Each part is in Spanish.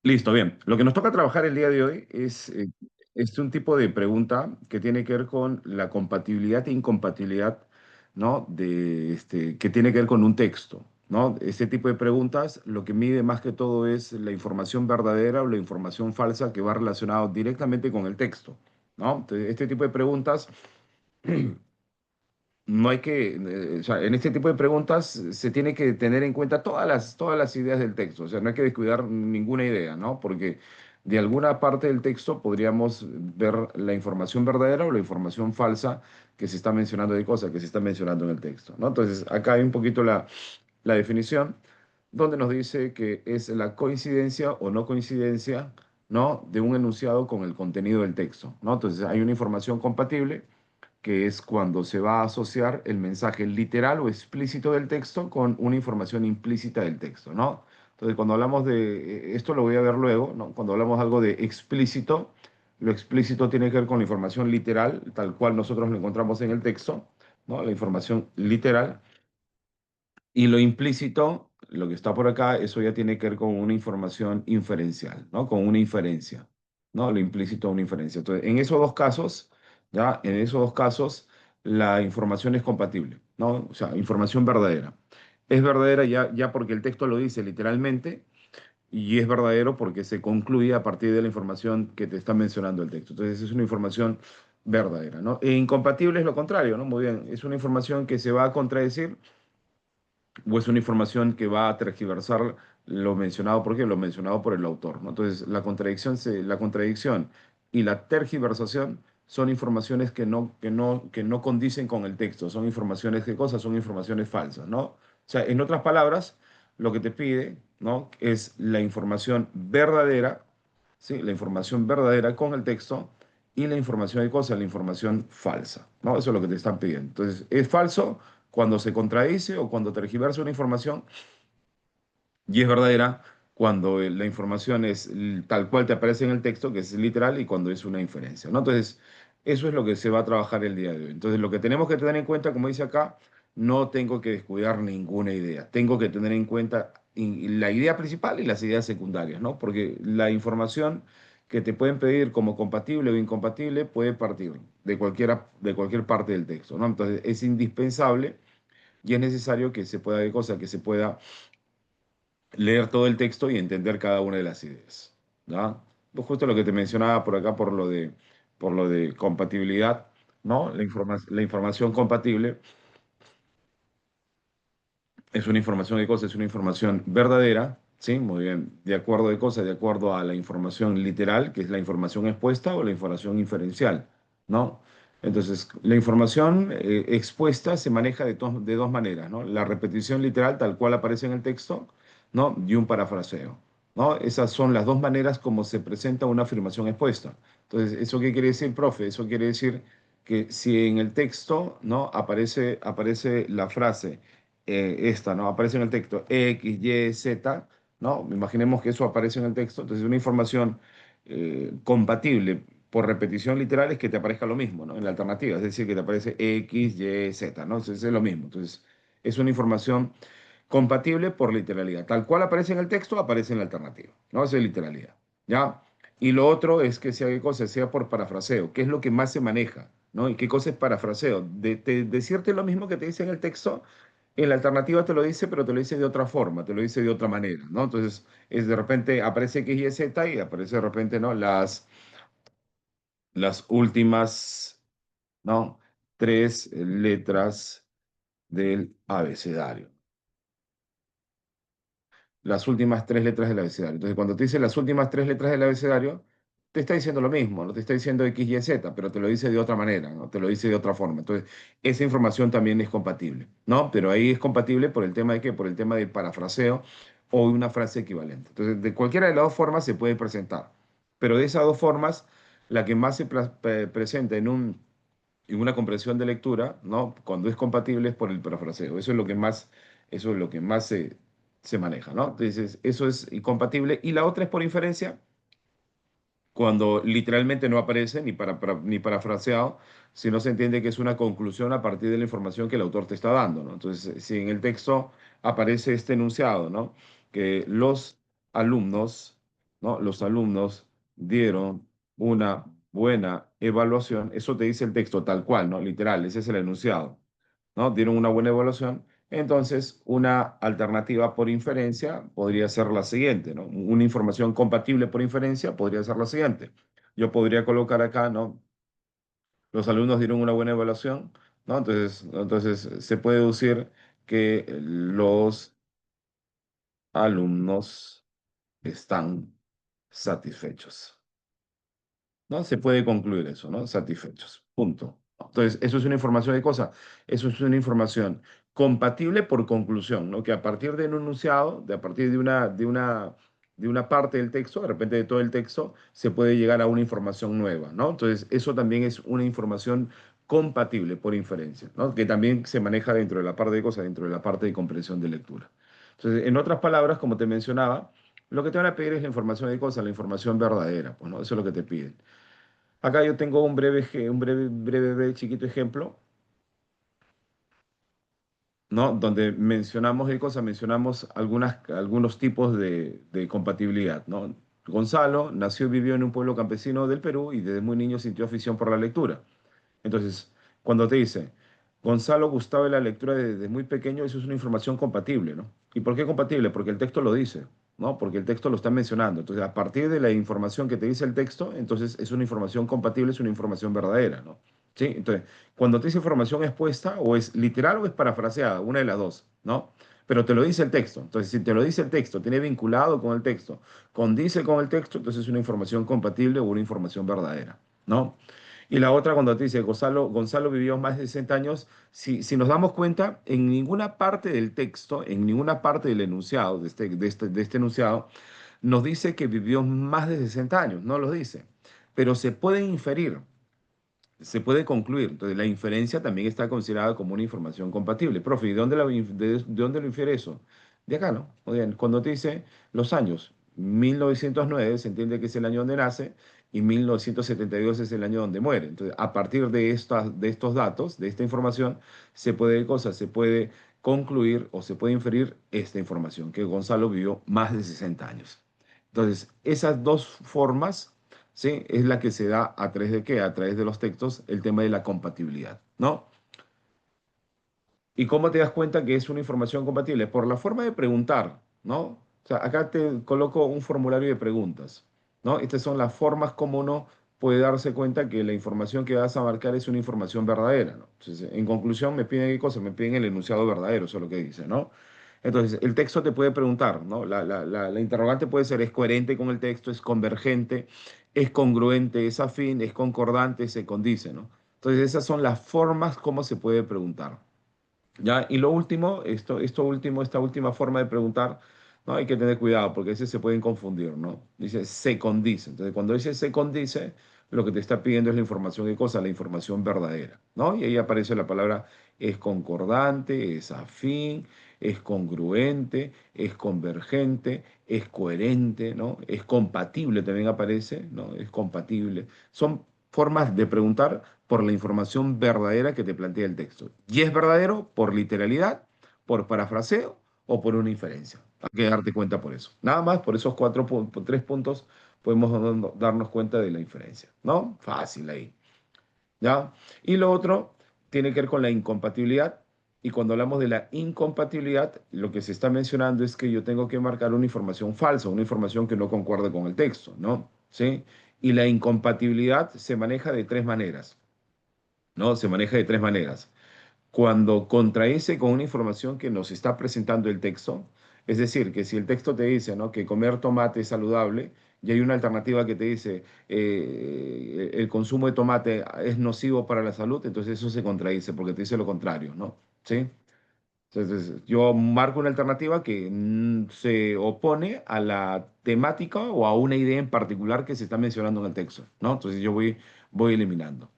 Listo, bien. Lo que nos toca trabajar el día de hoy es un tipo de pregunta que tiene que ver con la compatibilidad e incompatibilidad, ¿no? Que tiene que ver con un texto, ¿no? Este tipo de preguntas lo que mide más que todo es la información verdadera o la información falsa que va relacionado directamente con el texto, ¿no? Entonces, este tipo de preguntas no hay que, o sea, en este tipo de preguntas se tiene que tener en cuenta todas las ideas del texto, o sea, no hay que descuidar ninguna idea, ¿no? Porque de alguna parte del texto podríamos ver la información verdadera o la información falsa que se está mencionando de cosas que se está mencionando en el texto, ¿no? Entonces, acá hay un poquito la definición donde nos dice que es la coincidencia o no coincidencia, ¿no? De un enunciado con el contenido del texto, ¿no? Entonces, hay una información compatible que es cuando se va a asociar el mensaje literal o explícito del texto con una información implícita del texto, ¿no? Entonces, cuando hablamos de, esto lo voy a ver luego, ¿no? Cuando hablamos algo de explícito, lo explícito tiene que ver con la información literal, tal cual nosotros lo encontramos en el texto, ¿no? La información literal. Y lo implícito, lo que está por acá, eso ya tiene que ver con una información inferencial, ¿no? Con una inferencia, ¿no? Lo implícito, una inferencia. Entonces, en esos dos casos, ya, en esos dos casos, la información es compatible, ¿no? O sea, información verdadera. Es verdadera ya porque el texto lo dice literalmente y es verdadero porque se concluye a partir de la información que te está mencionando el texto. Entonces, es una información verdadera, ¿no? E incompatible es lo contrario, ¿no? Muy bien, es una información que se va a contradecir o es una información que va a tergiversar lo mencionado, ¿por qué? Lo mencionado por el autor, ¿no? Entonces, la contradicción y la tergiversación son informaciones que no condicen con el texto, son informaciones, ¿qué cosas? Son informaciones falsas, ¿no? O sea, en otras palabras, lo que te pide, ¿no? Es la información verdadera, ¿sí? La información verdadera con el texto y la información de cosas, la información falsa, ¿no? Eso es lo que te están pidiendo. Entonces, es falso cuando se contradice o cuando tergiversa una información y es verdadera cuando la información es tal cual te aparece en el texto, que es literal, y cuando es una inferencia, ¿no? Entonces, eso es lo que se va a trabajar el día de hoy. Entonces, lo que tenemos que tener en cuenta, como dice acá, no tengo que descuidar ninguna idea. Tengo que tener en cuenta la idea principal y las ideas secundarias, ¿no? Porque la información que te pueden pedir como compatible o incompatible puede partir de cualquier parte del texto, ¿no? Entonces, es indispensable y es necesario que se pueda, que se pueda leer todo el texto y entender cada una de las ideas, ¿no? Pues justo lo que te mencionaba por acá por lo de compatibilidad, ¿no? La información compatible es una información de cosas, es una información verdadera, ¿sí? Muy bien, de acuerdo de cosas, de acuerdo a la información literal, que es la información expuesta o la información inferencial, ¿no? Entonces, la información expuesta se maneja de dos maneras, ¿no? La repetición literal, tal cual aparece en el texto, ¿no? Y un parafraseo, ¿no? Esas son las dos maneras como se presenta una afirmación expuesta. Entonces, ¿eso qué quiere decir, profe? Eso quiere decir que si en el texto, ¿no? Aparece la frase esta, ¿no? Aparece en el texto X, Y, Z, ¿no? Imaginemos que eso aparece en el texto, entonces una información compatible por repetición literal es que te aparezca lo mismo, ¿no? En la alternativa, es decir, que te aparece X, Y, Z, ¿no? Entonces es lo mismo. Entonces es una información compatible por literalidad. Tal cual aparece en el texto, aparece en la alternativa, ¿no? Eso es literalidad, ¿ya? Y lo otro es que sea qué cosa, sea por parafraseo, que es lo que más se maneja, ¿no? ¿Y qué cosa es parafraseo? Decirte lo mismo que te dice en el texto, en la alternativa te lo dice, pero te lo dice de otra forma, te lo dice de otra manera, ¿no? Entonces, es de repente aparece X, Y, Z y aparece de repente, ¿no? Las últimas, ¿no? Tres letras del abecedario. Las últimas tres letras del abecedario. Entonces, cuando te dice las últimas tres letras del abecedario, te está diciendo lo mismo, no te está diciendo X, Y, Z, pero te lo dice de otra manera, ¿no? Te lo dice de otra forma. Entonces, esa información también es compatible, ¿no? Pero ahí es compatible por el tema de qué, por el tema del parafraseo o una frase equivalente. Entonces, de cualquiera de las dos formas se puede presentar. Pero de esas dos formas, la que más se presenta en una comprensión de lectura, ¿no? Cuando es compatible es por el parafraseo. Eso es lo que más se maneja, ¿no? Entonces, eso es incompatible. Y la otra es por inferencia, cuando literalmente no aparece ni parafraseado, sino se entiende que es una conclusión a partir de la información que el autor te está dando, ¿no? Entonces, si en el texto aparece este enunciado, ¿no? Que los alumnos ¿no? Los alumnos dieron una buena evaluación. Eso te dice el texto tal cual, ¿no? Literal, ese es el enunciado, ¿no? Dieron una buena evaluación. Entonces, una alternativa por inferencia podría ser la siguiente, ¿no? Una información compatible por inferencia podría ser la siguiente. Yo podría colocar acá, ¿no? Los alumnos dieron una buena evaluación, ¿no? Entonces se puede deducir que los alumnos están satisfechos. ¿No? Se puede concluir eso, ¿no? Satisfechos. Punto. Entonces, eso es una información de cosa. Eso es una información compatible por conclusión, ¿no? Que a partir de un enunciado, a partir de una parte del texto, de repente de todo el texto, se puede llegar a una información nueva, ¿no? Entonces, eso también es una información compatible por inferencia, ¿no? Que también se maneja dentro de la parte de cosas, dentro de la parte de comprensión de lectura. Entonces, en otras palabras, como te mencionaba, lo que te van a pedir es la información de cosas, la información verdadera, pues, ¿no? Eso es lo que te piden. Acá yo tengo un breve chiquito ejemplo, ¿no? Donde mencionamos qué cosa, mencionamos algunos tipos de compatibilidad, ¿no? Gonzalo nació y vivió en un pueblo campesino del Perú y desde muy niño sintió afición por la lectura. Entonces, cuando te dice, Gonzalo gustaba de la lectura desde muy pequeño, eso es una información compatible, ¿no? ¿Y por qué compatible? Porque el texto lo dice, ¿no? Porque el texto lo está mencionando. Entonces, a partir de la información que te dice el texto, entonces es una información compatible, es una información verdadera, ¿no? ¿Sí? Entonces, cuando te dice información expuesta, o es literal o es parafraseada, una de las dos, ¿no? Pero te lo dice el texto. Entonces, si te lo dice el texto, tiene vinculado con el texto, condice con el texto, entonces es una información compatible o una información verdadera, ¿no? Y la otra, cuando te dice Gonzalo vivió más de 60 años, si nos damos cuenta, en ninguna parte del texto, en ninguna parte del enunciado, de este enunciado, nos dice que vivió más de 60 años, no lo dice. Pero se puede inferir, se puede concluir. Entonces, la inferencia también está considerada como una información compatible. Profe, ¿y de dónde lo infiere eso? De acá, ¿no? Muy bien, cuando te dice los años, 1909 se entiende que es el año donde nace y 1972 es el año donde muere. Entonces, a partir de estos datos, de esta información, se puede concluir o se puede inferir esta información, que Gonzalo vivió más de 60 años. Entonces, esas dos formas, ¿sí? Es la que se da a través de qué, a través de los textos, el tema de la compatibilidad, ¿no? ¿Y cómo te das cuenta que es una información compatible? Por la forma de preguntar, ¿no? O sea, acá te coloco un formulario de preguntas, ¿no? Estas son las formas como uno puede darse cuenta que la información que vas a marcar es una información verdadera, ¿no? Entonces, en conclusión, me piden qué cosa, me piden el enunciado verdadero, eso es lo que dice, ¿no? Entonces, el texto te puede preguntar, ¿no? La interrogante puede ser, ¿es coherente con el texto? ¿Es convergente? ¿Es congruente? ¿Es afín? ¿Es concordante? ¿Se condice? ¿No? Entonces, esas son las formas como se puede preguntar. ¿Ya? Y lo último, esta última forma de preguntar, ¿no? Hay que tener cuidado porque a veces se pueden confundir, ¿no? Dice se condice. Entonces, cuando dice se condice, lo que te está pidiendo es la información de cosa, la información verdadera, ¿no? Y ahí aparece la palabra es concordante, es afín, es congruente, es convergente, es coherente, ¿no? Es compatible, también aparece, ¿no? Es compatible. Son formas de preguntar por la información verdadera que te plantea el texto. Y es verdadero por literalidad, por parafraseo o por una inferencia. Hay que darte cuenta por eso. Nada más, por esos por 3 puntos podemos darnos cuenta de la inferencia, ¿no? Fácil ahí, ¿ya? Y lo otro tiene que ver con la incompatibilidad. Y cuando hablamos de la incompatibilidad, lo que se está mencionando es que yo tengo que marcar una información falsa, una información que no concuerde con el texto, ¿no? ¿Sí? Y la incompatibilidad se maneja de tres maneras. ¿No? Se maneja de tres maneras. Cuando contradice con una información que nos está presentando el texto, es decir, que si el texto te dice, ¿no? que comer tomate es saludable y hay una alternativa que te dice el consumo de tomate es nocivo para la salud, entonces eso se contradice porque te dice lo contrario, ¿no? ¿Sí? Entonces, yo marco una alternativa que se opone a la temática o a una idea en particular que se está mencionando en el texto, ¿no? Entonces yo voy eliminando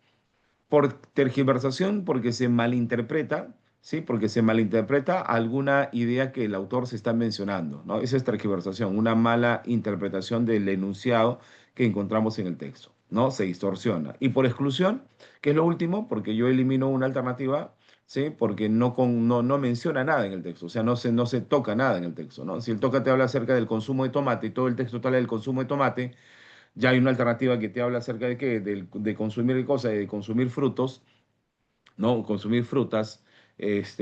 por tergiversación, porque se malinterpreta, ¿sí? Porque se malinterpreta alguna idea que el autor se está mencionando, ¿no? Esa es tergiversación, una mala interpretación del enunciado que encontramos en el texto, ¿no? Se distorsiona. Y por exclusión, que es lo último, porque yo elimino una alternativa, ¿sí? Porque no menciona nada en el texto, o sea, no se toca nada en el texto, ¿no? Si el toca te habla acerca del consumo de tomate y todo el texto te habla del consumo de tomate, ya hay una alternativa que te habla acerca de qué, de consumir cosas, de consumir frutos, ¿no? Consumir frutas,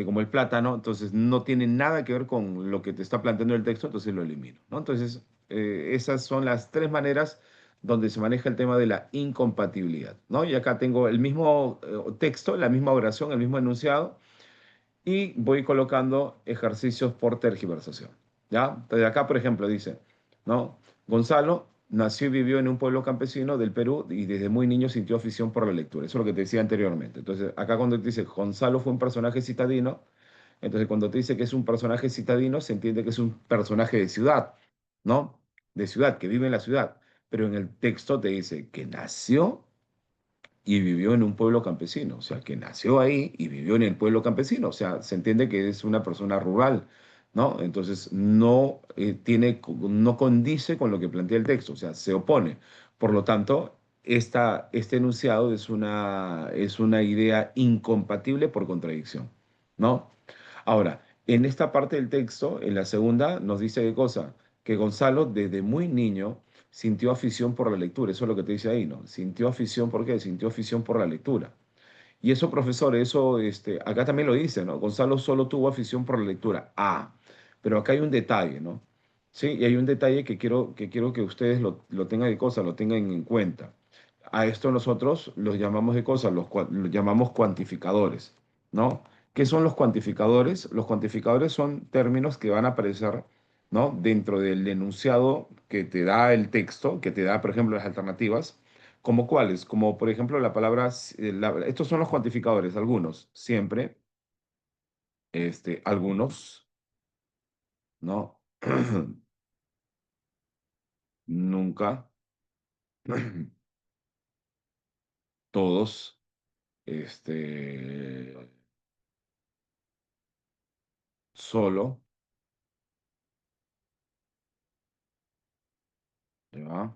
como el plátano, entonces no tiene nada que ver con lo que te está planteando el texto, entonces lo elimino, ¿no? Entonces, esas son las tres maneras donde se maneja el tema de la incompatibilidad, ¿no? Y acá tengo el mismo texto, la misma oración, el mismo enunciado, y voy colocando ejercicios por tergiversación. ¿Ya? Entonces acá, por ejemplo, dice, ¿no? Gonzalo nació y vivió en un pueblo campesino del Perú y desde muy niño sintió afición por la lectura. Eso es lo que te decía anteriormente. Entonces, acá cuando te dice Gonzalo fue un personaje citadino, entonces cuando te dice que es un personaje citadino, se entiende que es un personaje de ciudad, ¿no? De ciudad, que vive en la ciudad. Pero en el texto te dice que nació y vivió en un pueblo campesino, o sea, que nació ahí y vivió en el pueblo campesino, o sea, se entiende que es una persona rural, ¿no? Entonces, no condice con lo que plantea el texto, o sea, se opone. Por lo tanto, este enunciado es una idea incompatible por contradicción, ¿no? Ahora, en esta parte del texto, en la segunda, nos dice qué cosa, que Gonzalo desde muy niño sintió afición por la lectura, eso es lo que te dice ahí, ¿no? Sintió afición, ¿por qué? Sintió afición por la lectura. Y eso, profesor, acá también lo dice, ¿no? Gonzalo solo tuvo afición por la lectura. Ah, pero acá hay un detalle, ¿no? Sí, y hay un detalle que quiero que ustedes lo tengan de cosa, lo tengan en cuenta. A esto nosotros los llamamos de cosas, los llamamos cuantificadores, ¿no? ¿Qué son los cuantificadores? Los cuantificadores son términos que van a aparecer, ¿no? Dentro del enunciado que te da el texto, que te da, por ejemplo, las alternativas, como cuáles, como por ejemplo la palabra, estos son los cuantificadores, algunos, siempre, algunos, ¿no? Nunca, todos, solo, ¿ya?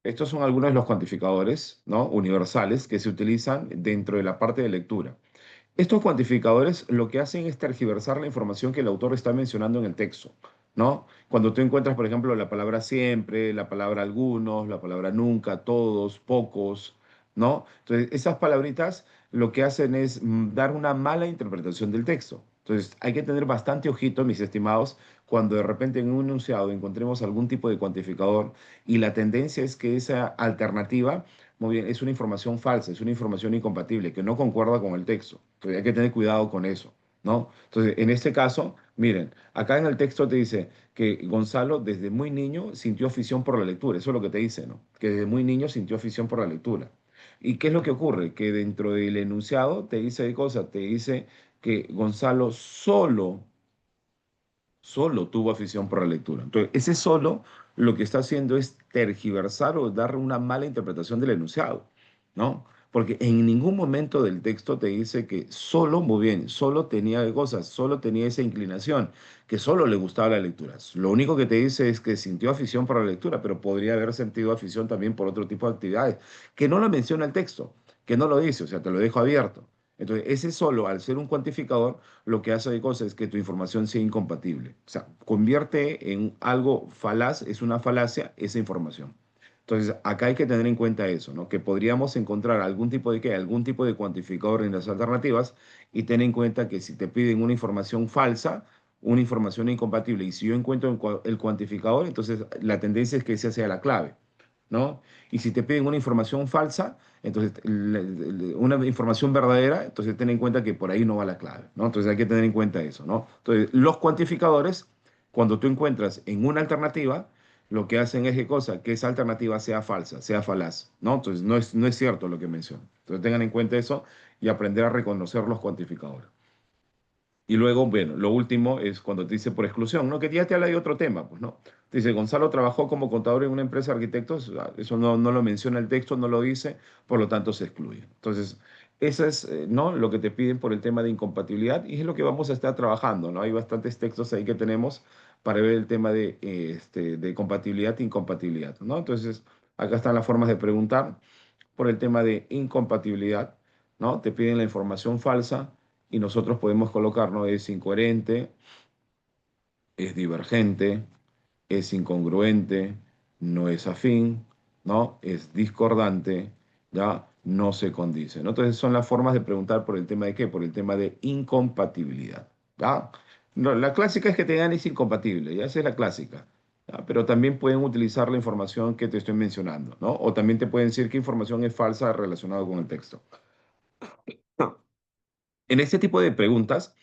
Estos son algunos de los cuantificadores, ¿no? Universales que se utilizan dentro de la parte de lectura. Estos cuantificadores lo que hacen es tergiversar la información que el autor está mencionando en el texto, ¿no? Cuando tú encuentras, por ejemplo, la palabra siempre, la palabra algunos, la palabra nunca, todos, pocos, ¿no? Entonces, esas palabritas lo que hacen es dar una mala interpretación del texto. Entonces, hay que tener bastante ojito, mis estimados, cuando de repente en un enunciado encontremos algún tipo de cuantificador y la tendencia es que esa alternativa muy bien, es una información falsa, es una información incompatible, que no concuerda con el texto. Entonces hay que tener cuidado con eso, ¿no? Entonces, en este caso, miren, acá en el texto te dice que Gonzalo desde muy niño sintió afición por la lectura, eso es lo que te dice, ¿no? Que desde muy niño sintió afición por la lectura. ¿Y qué es lo que ocurre? Que dentro del enunciado te dice de cosas, te dice que Gonzalo solo tuvo afición por la lectura. Entonces, ese solo lo que está haciendo es tergiversar o dar una mala interpretación del enunciado, ¿no? Porque en ningún momento del texto te dice que solo, muy bien, solo tenía cosas, solo tenía esa inclinación, que solo le gustaba la lectura. Lo único que te dice es que sintió afición por la lectura, pero podría haber sentido afición también por otro tipo de actividades, que no lo menciona el texto, que no lo dice, o sea, te lo dejo abierto. Entonces, ese solo, al ser un cuantificador, lo que hace de cosa es que tu información sea incompatible. O sea, convierte en algo falaz, es una falacia esa información. Entonces, acá hay que tener en cuenta eso, ¿no? Que podríamos encontrar algún tipo de algún tipo de cuantificador en las alternativas y ten en cuenta que si te piden una información falsa, una información incompatible, y si yo encuentro el cuantificador, entonces la tendencia es que esa sea la clave, ¿no? Y si te piden una información falsa, entonces una información verdadera, entonces ten en cuenta que por ahí no va la clave, ¿no? Entonces hay que tener en cuenta eso, ¿no? Entonces, los cuantificadores, cuando tú encuentras en una alternativa, lo que hacen es que esa alternativa sea falsa, sea falaz, ¿no? Entonces no es cierto lo que menciono. Entonces tengan en cuenta eso y aprender a reconocer los cuantificadores. Y luego, bueno, lo último es cuando te dice por exclusión, ¿no? Que ya te habla de otro tema, pues, ¿no? Te dice, Gonzalo trabajó como contador en una empresa de arquitectos, eso no lo menciona el texto, no lo dice, por lo tanto se excluye. Entonces, eso es, ¿no? Lo que te piden por el tema de incompatibilidad y es lo que vamos a estar trabajando, ¿no? Hay bastantes textos ahí que tenemos para ver el tema de compatibilidad e incompatibilidad, ¿no? Entonces, acá están las formas de preguntar. por el tema de incompatibilidad, ¿no? Te piden la información falsa y nosotros podemos colocar, ¿no? Es incoherente, es divergente, es incongruente, no es afín, ¿no? Es discordante, ¿ya? No se condice, ¿no? Entonces son las formas de preguntar por el tema de qué, por el tema de incompatibilidad, ¿ya? No, la clásica es que te dan es incompatible, ya esa es la clásica, ¿ya? Pero también pueden utilizar la información que te estoy mencionando, ¿no? O también te pueden decir qué información es falsa relacionada con el texto. En este tipo de preguntas,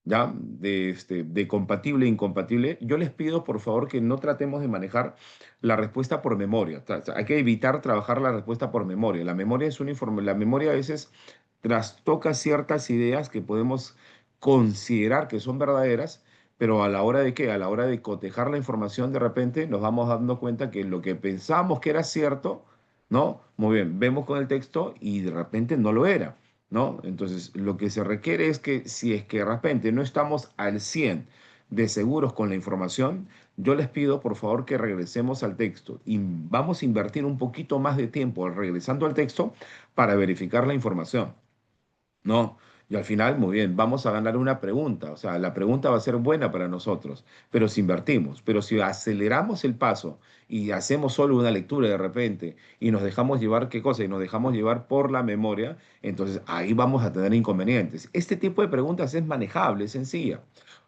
¿ya? De compatible e incompatible, yo les pido por favor que no tratemos de manejar la respuesta por memoria. Hay que evitar trabajar la respuesta por memoria. La memoria es un informe, la memoria a veces trastoca ciertas ideas que podemos considerar que son verdaderas, pero a la hora de qué, a la hora de cotejar la información, de repente nos vamos dando cuenta que lo que pensábamos que era cierto, ¿no? Muy bien, vemos con el texto y de repente no lo era. ¿No? Entonces, lo que se requiere es que si es que de repente no estamos al 100 de seguros con la información, yo les pido por favor que regresemos al texto y vamos a invertir un poquito más de tiempo regresando al texto para verificar la información. No, y al final, muy bien, vamos a ganar una pregunta. O sea, la pregunta va a ser buena para nosotros, pero si invertimos, pero si aceleramos el paso y hacemos solo una lectura de repente y nos dejamos llevar, ¿qué cosa? Y nos dejamos llevar por la memoria, entonces ahí vamos a tener inconvenientes. Este tipo de preguntas es manejable, es sencilla.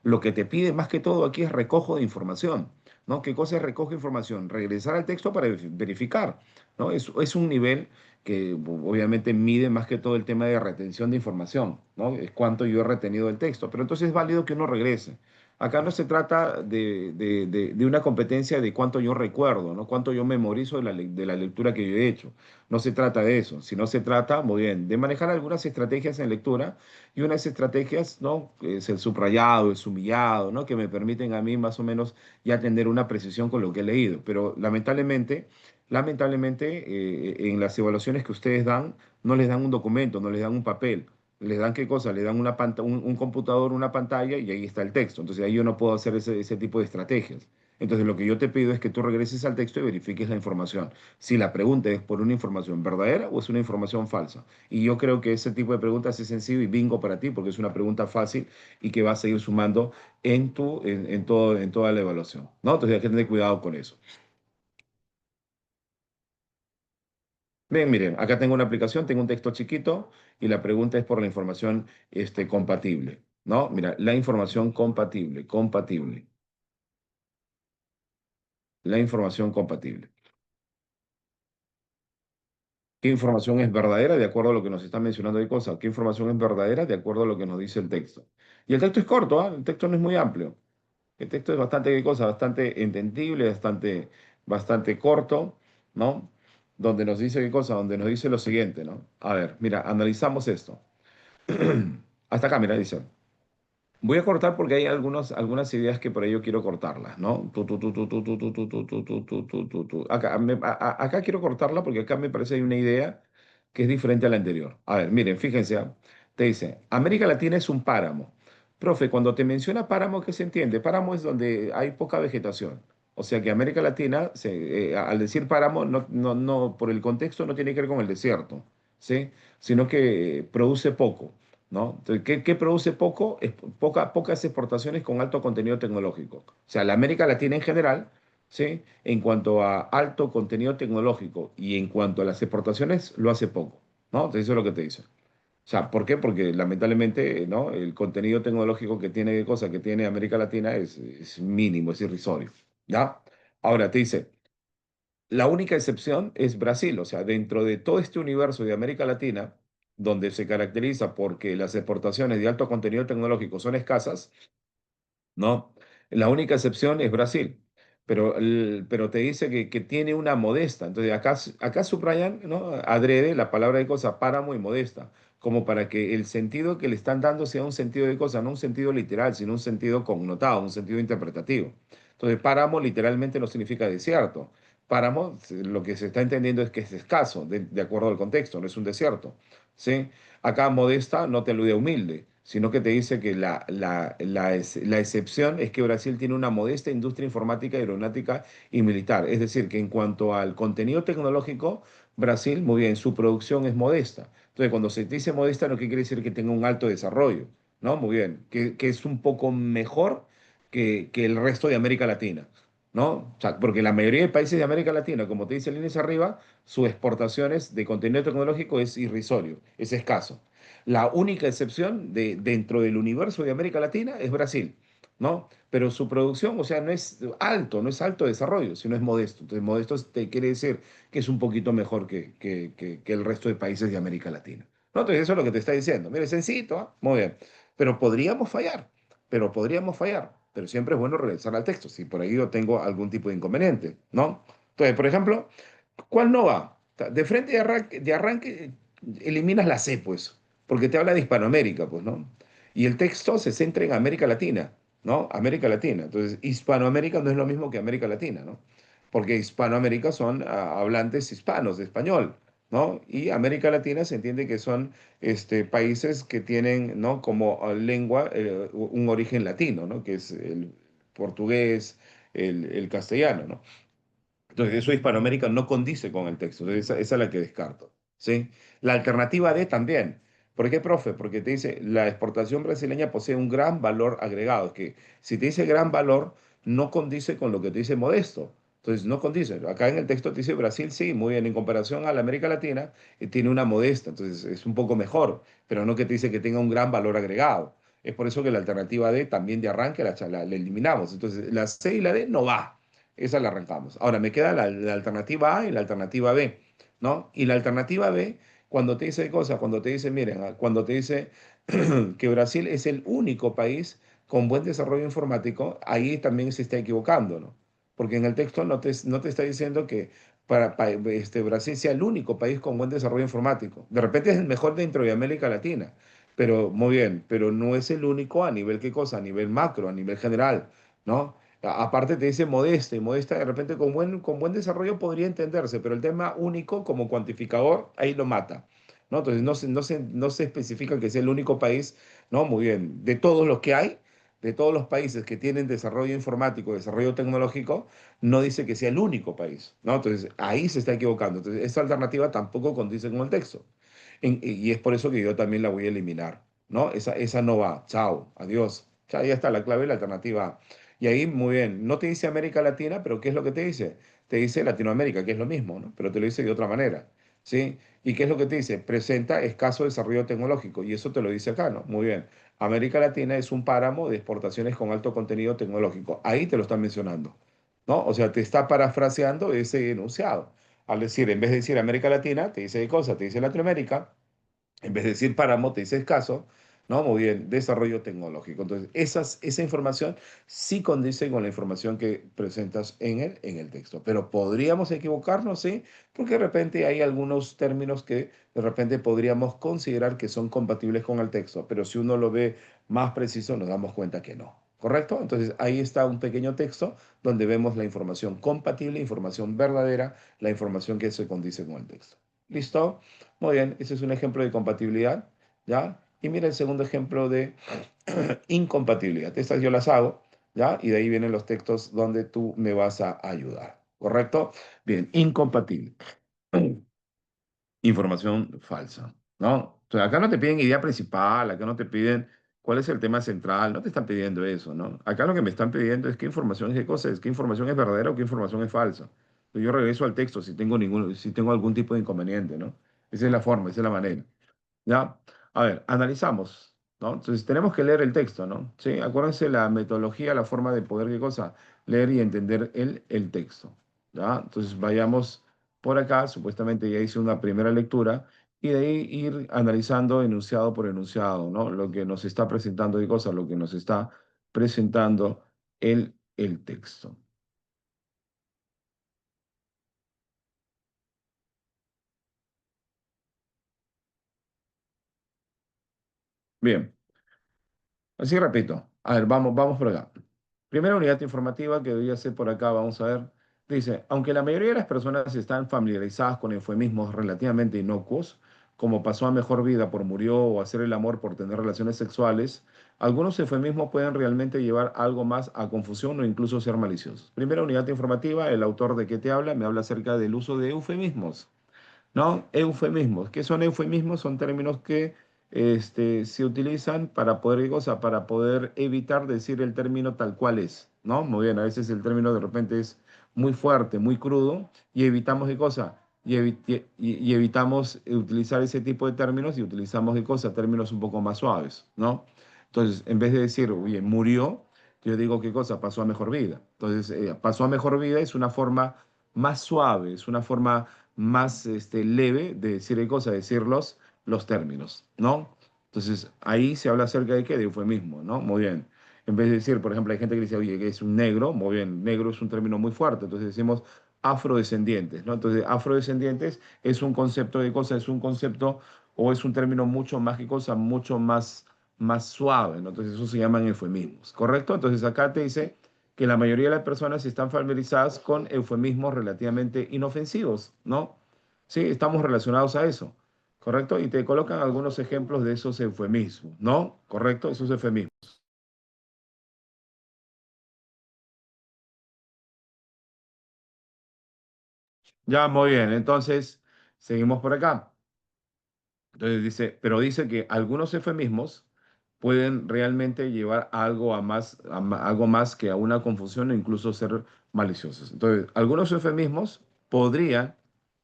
Lo que te pide más que todo aquí es recojo de información. ¿No? ¿Qué cosa es recojo de información? Regresar al texto para verificar, ¿no? Es un nivel que obviamente mide más que todo el tema de retención de información, ¿no? Es cuánto yo he retenido del texto, pero entonces es válido que uno regrese. Acá no se trata de una competencia de cuánto yo recuerdo, ¿no? Cuánto yo memorizo de la lectura que yo he hecho. No se trata de eso, sino se trata, muy bien, de manejar algunas estrategias en lectura y unas estrategias, ¿no? Es el subrayado, el sumillado, ¿no? Que me permiten a mí más o menos ya tener una precisión con lo que he leído. Pero lamentablemente, en las evaluaciones que ustedes dan, no les dan un documento, no les dan un papel. ¿Les dan qué cosa? Le dan un computador, una pantalla y ahí está el texto. Entonces ahí yo no puedo hacer ese tipo de estrategias. Entonces lo que yo te pido es que tú regreses al texto y verifiques la información. Si la pregunta es por una información verdadera o es una información falsa. Y yo creo que ese tipo de preguntas es sencillo y bingo para ti porque es una pregunta fácil y que va a seguir sumando en toda la evaluación, ¿no? Entonces hay que tener cuidado con eso. Bien, miren, acá tengo una aplicación, tengo un texto chiquito y la pregunta es por la información compatible, ¿no? Mira, la información la información compatible. ¿Qué información es verdadera de acuerdo a lo que nos está mencionando de cosas? ¿Qué información es verdadera de acuerdo a lo que nos dice el texto? Y el texto es corto, ¿ah? El texto no es muy amplio. El texto es bastante, ¿qué cosa? Bastante entendible, bastante corto, ¿no? Donde nos dice qué cosa, donde nos dice lo siguiente, ¿no? A ver, mira, analizamos esto. Hasta acá, mira, dice. Voy a cortar porque hay algunas ideas que por ello quiero cortarlas, ¿no? Acá, acá quiero cortarla porque acá me parece hay una idea que es diferente a la anterior. A ver, miren, fíjense, ¿ah? Te dice, América Latina es un páramo. Profe, cuando te menciona páramo, ¿qué se entiende? Páramo es donde hay poca vegetación. O sea que América Latina, al decir páramo, por el contexto no tiene que ver con el desierto, ¿sí? Sino que produce poco. ¿No? Entonces, ¿qué produce poco? Es pocas exportaciones con alto contenido tecnológico. O sea, la América Latina en general, ¿sí? En cuanto a alto contenido tecnológico y en cuanto a las exportaciones, lo hace poco, ¿no? Entonces, eso es lo que te dice. O sea, ¿por qué? Porque lamentablemente, ¿no? El contenido tecnológico que tiene, cosa que tiene América Latina es mínimo, es irrisorio, ¿ya? Ahora te dice, la única excepción es Brasil, o sea, dentro de todo este universo de América Latina, donde se caracteriza porque las exportaciones de alto contenido tecnológico son escasas, ¿no? La única excepción es Brasil, pero te dice que tiene una modesta. Entonces, acá subrayan, ¿no? Adrede la palabra de cosa, páramo y modesta, como para que el sentido que le están dando sea un sentido de cosa, no un sentido literal, sino un sentido connotado, un sentido interpretativo. Entonces, páramo literalmente no significa desierto. Páramo, lo que se está entendiendo es que es escaso, de acuerdo al contexto, no es un desierto. ¿Sí? Acá modesta no te alude a humilde, sino que te dice que la excepción es que Brasil tiene una modesta industria informática, aeronáutica y militar. Es decir, que en cuanto al contenido tecnológico, Brasil, muy bien, su producción es modesta. Entonces, cuando se dice modesta, no quiere decir que tenga un alto desarrollo, ¿no? Muy bien, que es un poco mejor que el resto de América Latina, ¿no? O sea, porque la mayoría de países de América Latina, como te dice el índice arriba, sus exportaciones de contenido tecnológico es irrisorio, es escaso. La única excepción dentro del universo de América Latina es Brasil, ¿no? Pero su producción, o sea, no es alto desarrollo, sino es modesto. Entonces, modesto te quiere decir que es un poquito mejor que el resto de países de América Latina. ¿No? Entonces, eso es lo que te está diciendo. Mire, sencillito, ¿ah? Muy bien. Pero podríamos fallar, pero siempre es bueno regresar al texto, si por ahí yo tengo algún tipo de inconveniente, ¿no? Entonces, por ejemplo, ¿cuál no va? De frente de arranque eliminas la C, pues, porque te habla de Hispanoamérica, pues, ¿no? Y el texto se centra en América Latina, ¿no? América Latina. Entonces, Hispanoamérica no es lo mismo que América Latina, ¿no? Porque Hispanoamérica son hablantes hispanos de español, ¿no? Y América Latina se entiende que son países que tienen, ¿no? Como lengua un origen latino, ¿no? Que es el portugués, el castellano, ¿no? Entonces, eso Hispanoamérica no condice con el texto. Entonces, esa es la que descarto. ¿Sí? La alternativa D también. ¿Por qué, profe? Porque te dice, la exportación brasileña posee un gran valor agregado. Que si te dice gran valor, no condice con lo que te dice modesto. Entonces, no condice. Acá en el texto te dice Brasil, sí, muy bien, en comparación a la América Latina, tiene una modesta. Entonces, es un poco mejor, pero no que te dice que tenga un gran valor agregado. Es por eso que la alternativa D también de arranque la eliminamos. Entonces, la C y la D no va. Esa la arrancamos. Ahora me queda la alternativa A y la alternativa B, ¿no? Y la alternativa B, cuando te dice cosas, cuando te dice, miren, cuando te dice que Brasil es el único país con buen desarrollo informático, ahí también se está equivocando, ¿no? Porque en el texto no te está diciendo que Brasil sea el único país con buen desarrollo informático. De repente es el mejor dentro de América Latina, pero muy bien, pero no es el único a nivel, ¿qué cosa? A nivel macro, a nivel general, ¿no? Aparte te dice modesta y modesta de repente con buen desarrollo podría entenderse, pero el tema único como cuantificador ahí lo mata, ¿no? Entonces no se especifica que sea el único país, ¿no? Muy bien, de todos los que hay, de todos los países que tienen desarrollo informático, desarrollo tecnológico, no dice que sea el único país, ¿no? Entonces ahí se está equivocando. Entonces esta alternativa tampoco condice con el texto. Y es por eso que yo también la voy a eliminar, ¿no? Esa no va. Chao, adiós. Ya está la clave, la alternativa. Y ahí, muy bien, no te dice América Latina, pero ¿qué es lo que te dice? Te dice Latinoamérica, que es lo mismo, ¿no? Pero te lo dice de otra manera, ¿sí? ¿Y qué es lo que te dice? Presenta escaso desarrollo tecnológico, y eso te lo dice acá, ¿no? Muy bien. América Latina es un páramo de exportaciones con alto contenido tecnológico. Ahí te lo están mencionando, ¿no? O sea, te está parafraseando ese enunciado. Al decir, en vez de decir América Latina, te dice qué cosa, te dice Latinoamérica, en vez de decir páramo, te dice escaso, ¿no? Muy bien, desarrollo tecnológico. Entonces, esa información sí condice con la información que presentas en el texto. Pero podríamos equivocarnos, ¿sí? Porque de repente hay algunos términos que de repente podríamos considerar que son compatibles con el texto, pero si uno lo ve más preciso, nos damos cuenta que no. ¿Correcto? Entonces, ahí está un pequeño texto donde vemos la información compatible, información verdadera, la información que se condice con el texto. ¿Listo? Muy bien, ese es un ejemplo de compatibilidad, ¿ya? Y mira el segundo ejemplo de incompatibilidad. Estas yo las hago, ¿ya? Y de ahí vienen los textos donde tú me vas a ayudar, ¿correcto? Bien, incompatible. Información falsa, ¿no? O sea, acá no te piden idea principal, acá no te piden cuál es el tema central, no te están pidiendo eso, ¿no? Acá lo que me están pidiendo es qué información es qué cosa, es qué información es verdadera o qué información es falsa. Entonces, yo regreso al texto si tengo algún tipo de inconveniente, ¿no? Esa es la forma, esa es la manera. ¿Ya? A ver, analizamos, ¿no? Entonces tenemos que leer el texto, ¿no? Sí, acuérdense la metodología, la forma de poder, ¿qué cosa? Leer y entender el texto, ¿ya? Entonces vayamos por acá, supuestamente ya hice una primera lectura, y de ahí ir analizando enunciado por enunciado, ¿no? Lo que nos está presentando, ¿qué cosa? Lo que nos está presentando el texto. Bien. Así repito. A ver, vamos por acá. Primera unidad informativa que debería ser por acá, vamos a ver. Dice, aunque la mayoría de las personas están familiarizadas con eufemismos relativamente inocuos, como pasó a mejor vida por murió o hacer el amor por tener relaciones sexuales, algunos eufemismos pueden realmente llevar algo más a confusión o incluso ser maliciosos. Primera unidad informativa, el autor de qué te habla me habla acerca del uso de eufemismos. ¿no? Eufemismos. ¿Qué son eufemismos? Son términos que se utilizan para poder, o sea, para poder evitar decir el término tal cual es, ¿no? Muy bien, a veces el término de repente es muy fuerte, muy crudo, y evitamos qué cosa, y evitamos utilizar ese tipo de términos y utilizamos qué cosa, términos un poco más suaves, ¿no? Entonces, en vez de decir, oye, murió, yo digo qué cosa, pasó a mejor vida. Entonces, pasó a mejor vida es una forma más suave, es una forma más leve de decir qué cosa, decir los términos, ¿no? Entonces, ahí se habla acerca de qué, de eufemismo, ¿no? Muy bien. En vez de decir, por ejemplo, hay gente que dice, oye, que es un negro, muy bien, negro es un término muy fuerte, entonces decimos afrodescendientes, ¿no? Entonces, afrodescendientes es un concepto de cosa, es un concepto o es un término mucho más que cosa, mucho más suave, ¿no? Entonces, eso se llaman eufemismos, ¿correcto? Entonces, acá te dice que la mayoría de las personas están familiarizadas con eufemismos relativamente inofensivos, ¿no? Sí, estamos relacionados a eso, ¿correcto? Y te colocan algunos ejemplos de esos eufemismos, ¿no? ¿Correcto? Esos eufemismos. Ya, muy bien. Entonces, seguimos por acá. Entonces dice, pero dice que algunos eufemismos pueden realmente llevar a algo, algo más que a una confusión o incluso ser maliciosos. Entonces, algunos eufemismos podrían,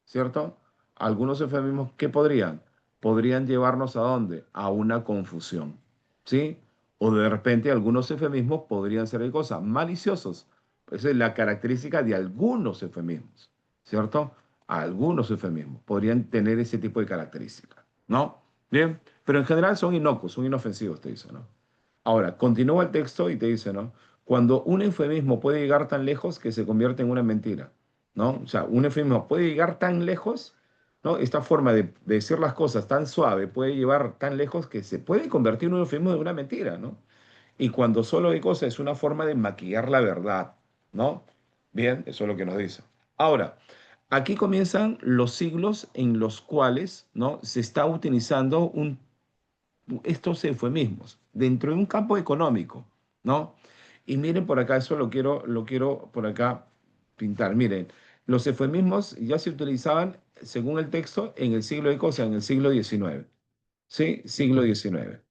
¿cierto? Algunos eufemismos, ¿qué podrían? Podrían llevarnos a dónde? A una confusión, ¿sí? O de repente algunos eufemismos podrían ser de cosas maliciosos. Esa es la característica de algunos eufemismos, ¿cierto? Algunos eufemismos podrían tener ese tipo de características. ¿No? Bien, pero en general son inocuos, son inofensivos, te dice, ¿no? Ahora, continúa el texto y te dice, ¿no? Cuando un eufemismo puede llegar tan lejos que se convierte en una mentira, ¿no? O sea, un eufemismo puede llegar tan lejos, ¿no? Esta forma de decir las cosas tan suave puede llevar tan lejos que se puede convertir un eufemismo en una mentira, ¿no? Y cuando solo hay cosa es una forma de maquillar la verdad, ¿no? Bien, eso es lo que nos dice. Ahora, aquí comienzan los siglos en los cuales, ¿no? Se está utilizando estos eufemismos dentro de un campo económico, ¿no? Y miren por acá, eso lo quiero por acá pintar. Miren, los eufemismos ya se utilizaban, según el texto, en el siglo de cosa, en el siglo XIX, ¿sí? Siglo XIX.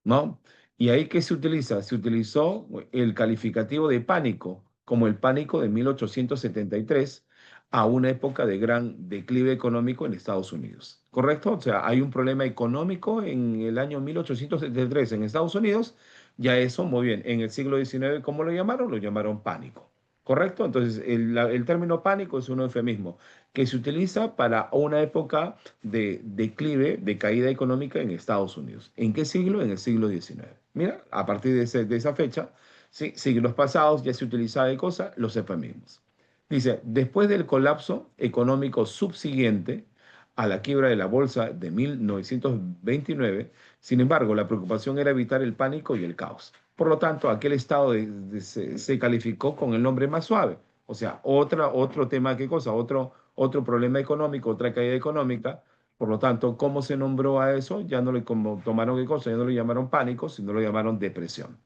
¿No? ¿Y ahí qué se utiliza? Se utilizó el calificativo de pánico, como el pánico de 1873, a una época de gran declive económico en Estados Unidos. ¿Correcto? O sea, hay un problema económico en el año 1873 en Estados Unidos, ya eso, muy bien, en el siglo XIX, ¿cómo lo llamaron? Lo llamaron pánico. ¿Correcto? Entonces, el término pánico es un eufemismo que se utiliza para una época de declive, de caída económica en Estados Unidos. ¿En qué siglo? En el siglo XIX. Mira, a partir de esa fecha, sí, siglos pasados ya se utilizaba de cosa los eufemismos. Dice, después del colapso económico subsiguiente a la quiebra de la bolsa de 1929, sin embargo, la preocupación era evitar el pánico y el caos. Por lo tanto, aquel estado se calificó con el nombre más suave. O sea, otro tema, ¿qué cosa? Otro problema económico, otra caída económica. Por lo tanto, ¿cómo se nombró a eso? Ya no le como, tomaron qué cosa, ya no lo llamaron pánico, sino lo llamaron depresión,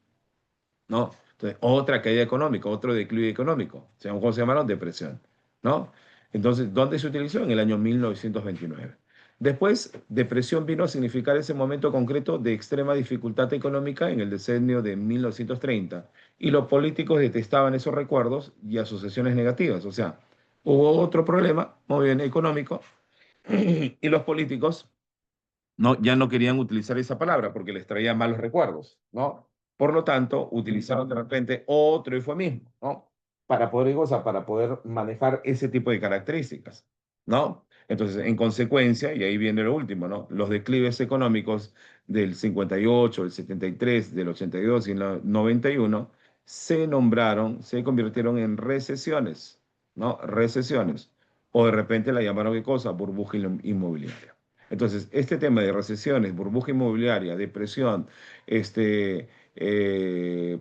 ¿no? Entonces, otra caída económica, otro declive económico, ¿cómo se llamaron? Depresión, ¿no? Entonces, ¿dónde se utilizó? En el año 1929. Después, depresión vino a significar ese momento concreto de extrema dificultad económica en el decenio de 1930, y los políticos detestaban esos recuerdos y asociaciones negativas. O sea, hubo otro problema, muy bien, económico, y los políticos ya no querían utilizar esa palabra porque les traía malos recuerdos, ¿no? Por lo tanto, utilizaron de repente otro eufemismo, ¿no? Para poder, o sea, para poder manejar ese tipo de características, ¿no? Entonces, en consecuencia, y ahí viene lo último, ¿no? Los declives económicos del 58, del 73, del 82 y el 91 se convirtieron en recesiones, ¿no? Recesiones. O de repente la llamaron, ¿qué cosa? Burbuja inmobiliaria. Entonces, este tema de recesiones, burbuja inmobiliaria, depresión,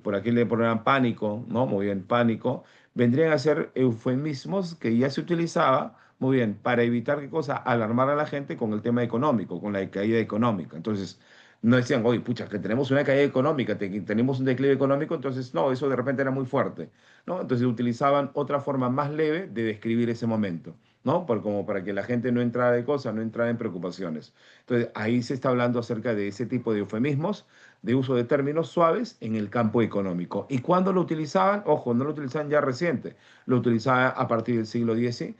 por aquí le ponerán pánico, ¿no? Muy bien, pánico, vendrían a ser eufemismos que ya se utilizaba, muy bien, para evitar qué cosa, alarmar a la gente con el tema económico, con la caída económica. Entonces, no decían, oye, pucha, que tenemos una caída económica, tenemos un declive económico, entonces, no, eso de repente era muy fuerte, ¿no? Entonces utilizaban otra forma más leve de describir ese momento. ¿no? Como para que la gente no entrara de cosas, no entrara en preocupaciones. Entonces, ahí se está hablando acerca de ese tipo de eufemismos, de uso de términos suaves en el campo económico. ¿Y cuándo lo utilizaban? Ojo, no lo utilizaban ya reciente, lo utilizaban a partir del siglo XIX.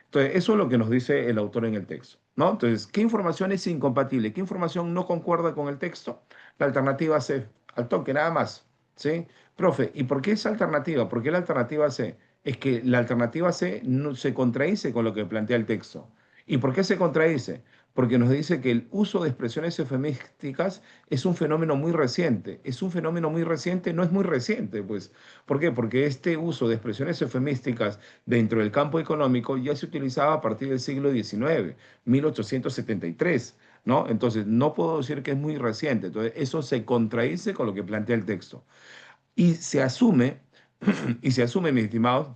Entonces, eso es lo que nos dice el autor en el texto, ¿no? Entonces, ¿qué información es incompatible? ¿Qué información no concuerda con el texto? La alternativa C, al toque, nada más, ¿sí? Profe, ¿y por qué esa alternativa? ¿Por qué la alternativa C? Es que la alternativa C no, se contradice con lo que plantea el texto. ¿Y por qué se contradice? Porque nos dice que el uso de expresiones eufemísticas es un fenómeno muy reciente. Es un fenómeno muy reciente, no es muy reciente, pues. ¿Por qué? Porque este uso de expresiones eufemísticas dentro del campo económico ya se utilizaba a partir del siglo XIX, 1873, ¿no? Entonces, no puedo decir que es muy reciente. Entonces, eso se contradice con lo que plantea el texto. Y se asume, y se asume, mis estimados,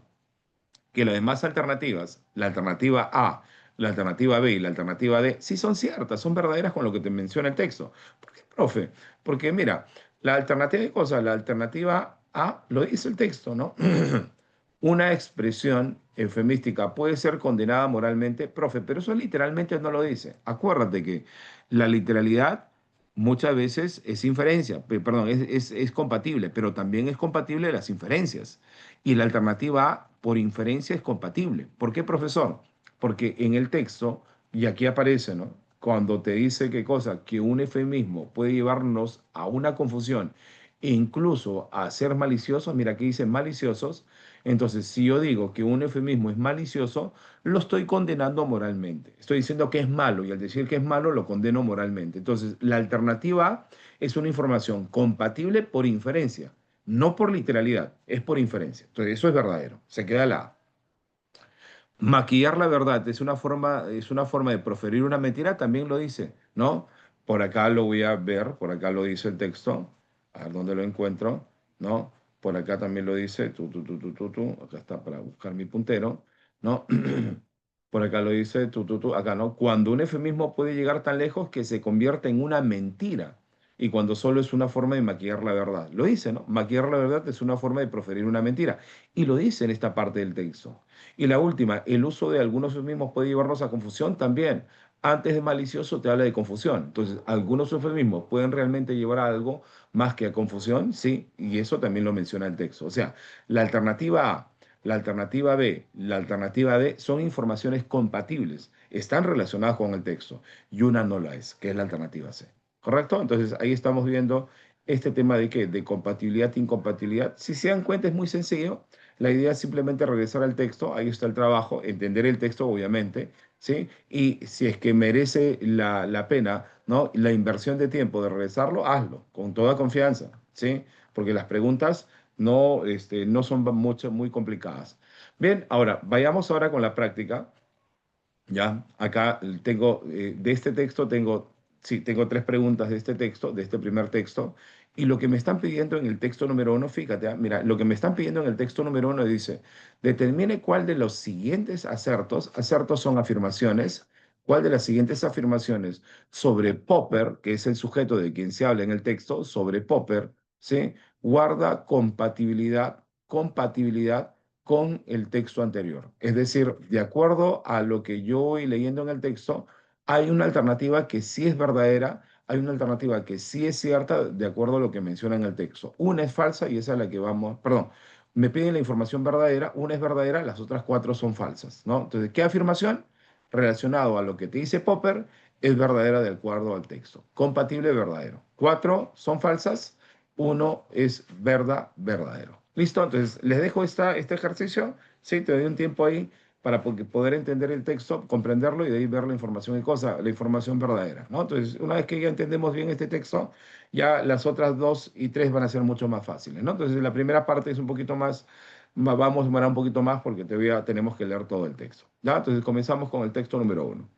que las demás alternativas, la alternativa A, la alternativa B y la alternativa D, sí son ciertas, son verdaderas con lo que te menciona el texto. ¿Por qué, profe? Porque mira, la alternativa de cosas, la alternativa A lo dice el texto, ¿no? Una expresión eufemística puede ser condenada moralmente, profe, pero eso literalmente no lo dice. Acuérdate que la literalidad muchas veces es inferencia, perdón, es compatible, pero también es compatible las inferencias. Y la alternativa A, por inferencia, es compatible. ¿Por qué, profesor? Porque en el texto, y aquí aparece, ¿no? Cuando te dice qué cosa, que un eufemismo puede llevarnos a una confusión e incluso a ser maliciosos, mira aquí dice maliciosos, entonces si yo digo que un eufemismo es malicioso, lo estoy condenando moralmente. Estoy diciendo que es malo y al decir que es malo lo condeno moralmente. Entonces la alternativa A es una información compatible por inferencia. No por literalidad, es por inferencia. Entonces, eso es verdadero. Se queda la A. Maquillar la verdad es una forma de proferir una mentira, también lo dice, ¿no? Por acá lo voy a ver, por acá lo dice el texto, a ver dónde lo encuentro, ¿no? Por acá también lo dice, acá está para buscar mi puntero, ¿no? Por acá lo dice, acá, ¿no? Cuando un eufemismo puede llegar tan lejos que se convierte en una mentira y cuando solo es una forma de maquillar la verdad. Lo dice, ¿no? Maquillar la verdad es una forma de proferir una mentira y lo dice en esta parte del texto. Y la última, el uso de algunos eufemismos puede llevarnos a confusión también. Antes de malicioso te habla de confusión. Entonces, algunos eufemismos pueden realmente llevar a algo más que a confusión, sí, y eso también lo menciona el texto. O sea, la alternativa A, la alternativa B, la alternativa D son informaciones compatibles, están relacionadas con el texto, y una no la es, que es la alternativa C. ¿Correcto? Entonces, ahí estamos viendo este tema de qué, de compatibilidad e incompatibilidad. Si se dan cuenta, es muy sencillo. La idea es simplemente regresar al texto, ahí está el trabajo, entender el texto, obviamente, ¿sí? Y si es que merece la pena, ¿no? La inversión de tiempo de regresarlo, hazlo, con toda confianza, ¿sí? Porque las preguntas no, no son mucho, muy complicadas. Bien, ahora, vayamos ahora con la práctica. Ya, acá tengo, de este texto tengo, sí, tengo tres preguntas de este texto, de este primer texto, y lo que me están pidiendo en el texto número uno, fíjate, mira, lo que me están pidiendo en el texto número uno dice, determine cuál de los siguientes acertos son afirmaciones, cuál de las siguientes afirmaciones sobre Popper, que es el sujeto de quien se habla en el texto, sobre Popper, ¿sí? Guarda compatibilidad con el texto anterior. Es decir, de acuerdo a lo que yo voy leyendo en el texto, hay una alternativa que sí es verdadera, hay una alternativa que sí es cierta de acuerdo a lo que menciona en el texto. Una es falsa y esa es la que vamos, perdón, me piden la información verdadera, una es verdadera, las otras cuatro son falsas, ¿no? Entonces, ¿qué afirmación? Relacionado a lo que te dice Popper, es verdadera de acuerdo al texto. Compatible, verdadero. Cuatro son falsas, uno es verdadero. ¿Listo? Entonces, les dejo este ejercicio. Sí, te doy un tiempo ahí para poder entender el texto, comprenderlo y de ahí ver la información y cosa, la información verdadera, ¿no? Entonces, una vez que ya entendemos bien este texto, ya las otras dos y tres van a ser mucho más fáciles, ¿no? Entonces, la primera parte es un poquito más, vamos a demorar un poquito más porque tenemos que leer todo el texto, ¿ya? Entonces, comenzamos con el texto número uno.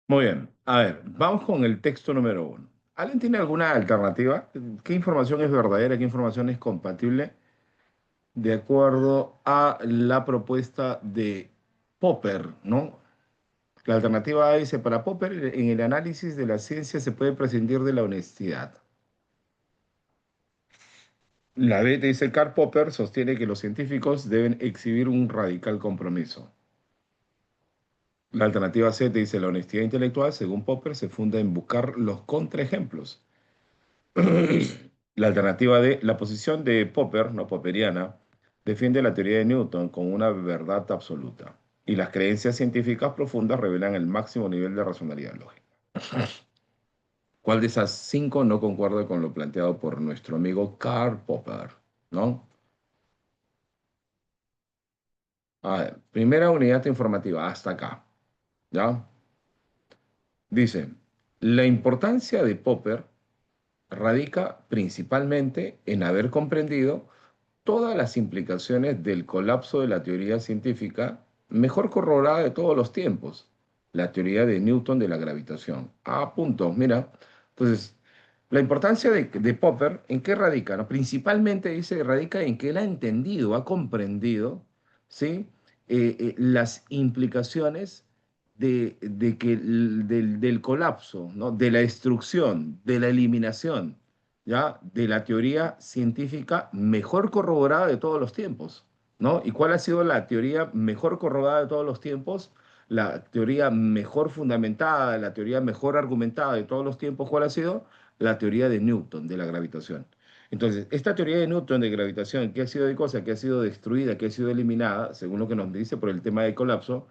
Muy bien. A ver, vamos con el texto número uno. ¿Alguien tiene alguna alternativa? ¿Qué información es verdadera? ¿Qué información es compatible de acuerdo a la propuesta de Popper, ¿no? La alternativa A dice, para Popper, en el análisis de la ciencia se puede prescindir de la honestidad. La B te dice, Karl Popper sostiene que los científicos deben exhibir un radical compromiso. La alternativa C te dice, la honestidad intelectual, según Popper, se funda en buscar los contraejemplos. La alternativa D, la posición de Popper, no popperiana, defiende la teoría de Newton con una verdad absoluta. Y las creencias científicas profundas revelan el máximo nivel de racionalidad lógica. ¿Cuál de esas cinco no concuerda con lo planteado por nuestro amigo Karl Popper? ¿No? A ver, primera unidad informativa, hasta acá. ¿Ya? Dice, la importancia de Popper radica principalmente en haber comprendido todas las implicaciones del colapso de la teoría científica mejor corroborada de todos los tiempos, la teoría de Newton de la gravitación. Ah, punto. Mira, entonces, la importancia de Popper, ¿en qué radica? ¿No? Principalmente dice, radica en que él ha entendido, ha comprendido, ¿sí? Las implicaciones de que del colapso, ¿no? De la destrucción, de la eliminación, ¿ya? De la teoría científica mejor corroborada de todos los tiempos, ¿no? ¿Y cuál ha sido la teoría mejor corroborada de todos los tiempos? La teoría mejor fundamentada, la teoría mejor argumentada de todos los tiempos, ¿cuál ha sido? La teoría de Newton de la gravitación. Entonces, esta teoría de Newton de gravitación, que ha sido de cosa, que ha sido destruida, que ha sido eliminada, según lo que nos dice por el tema del colapso,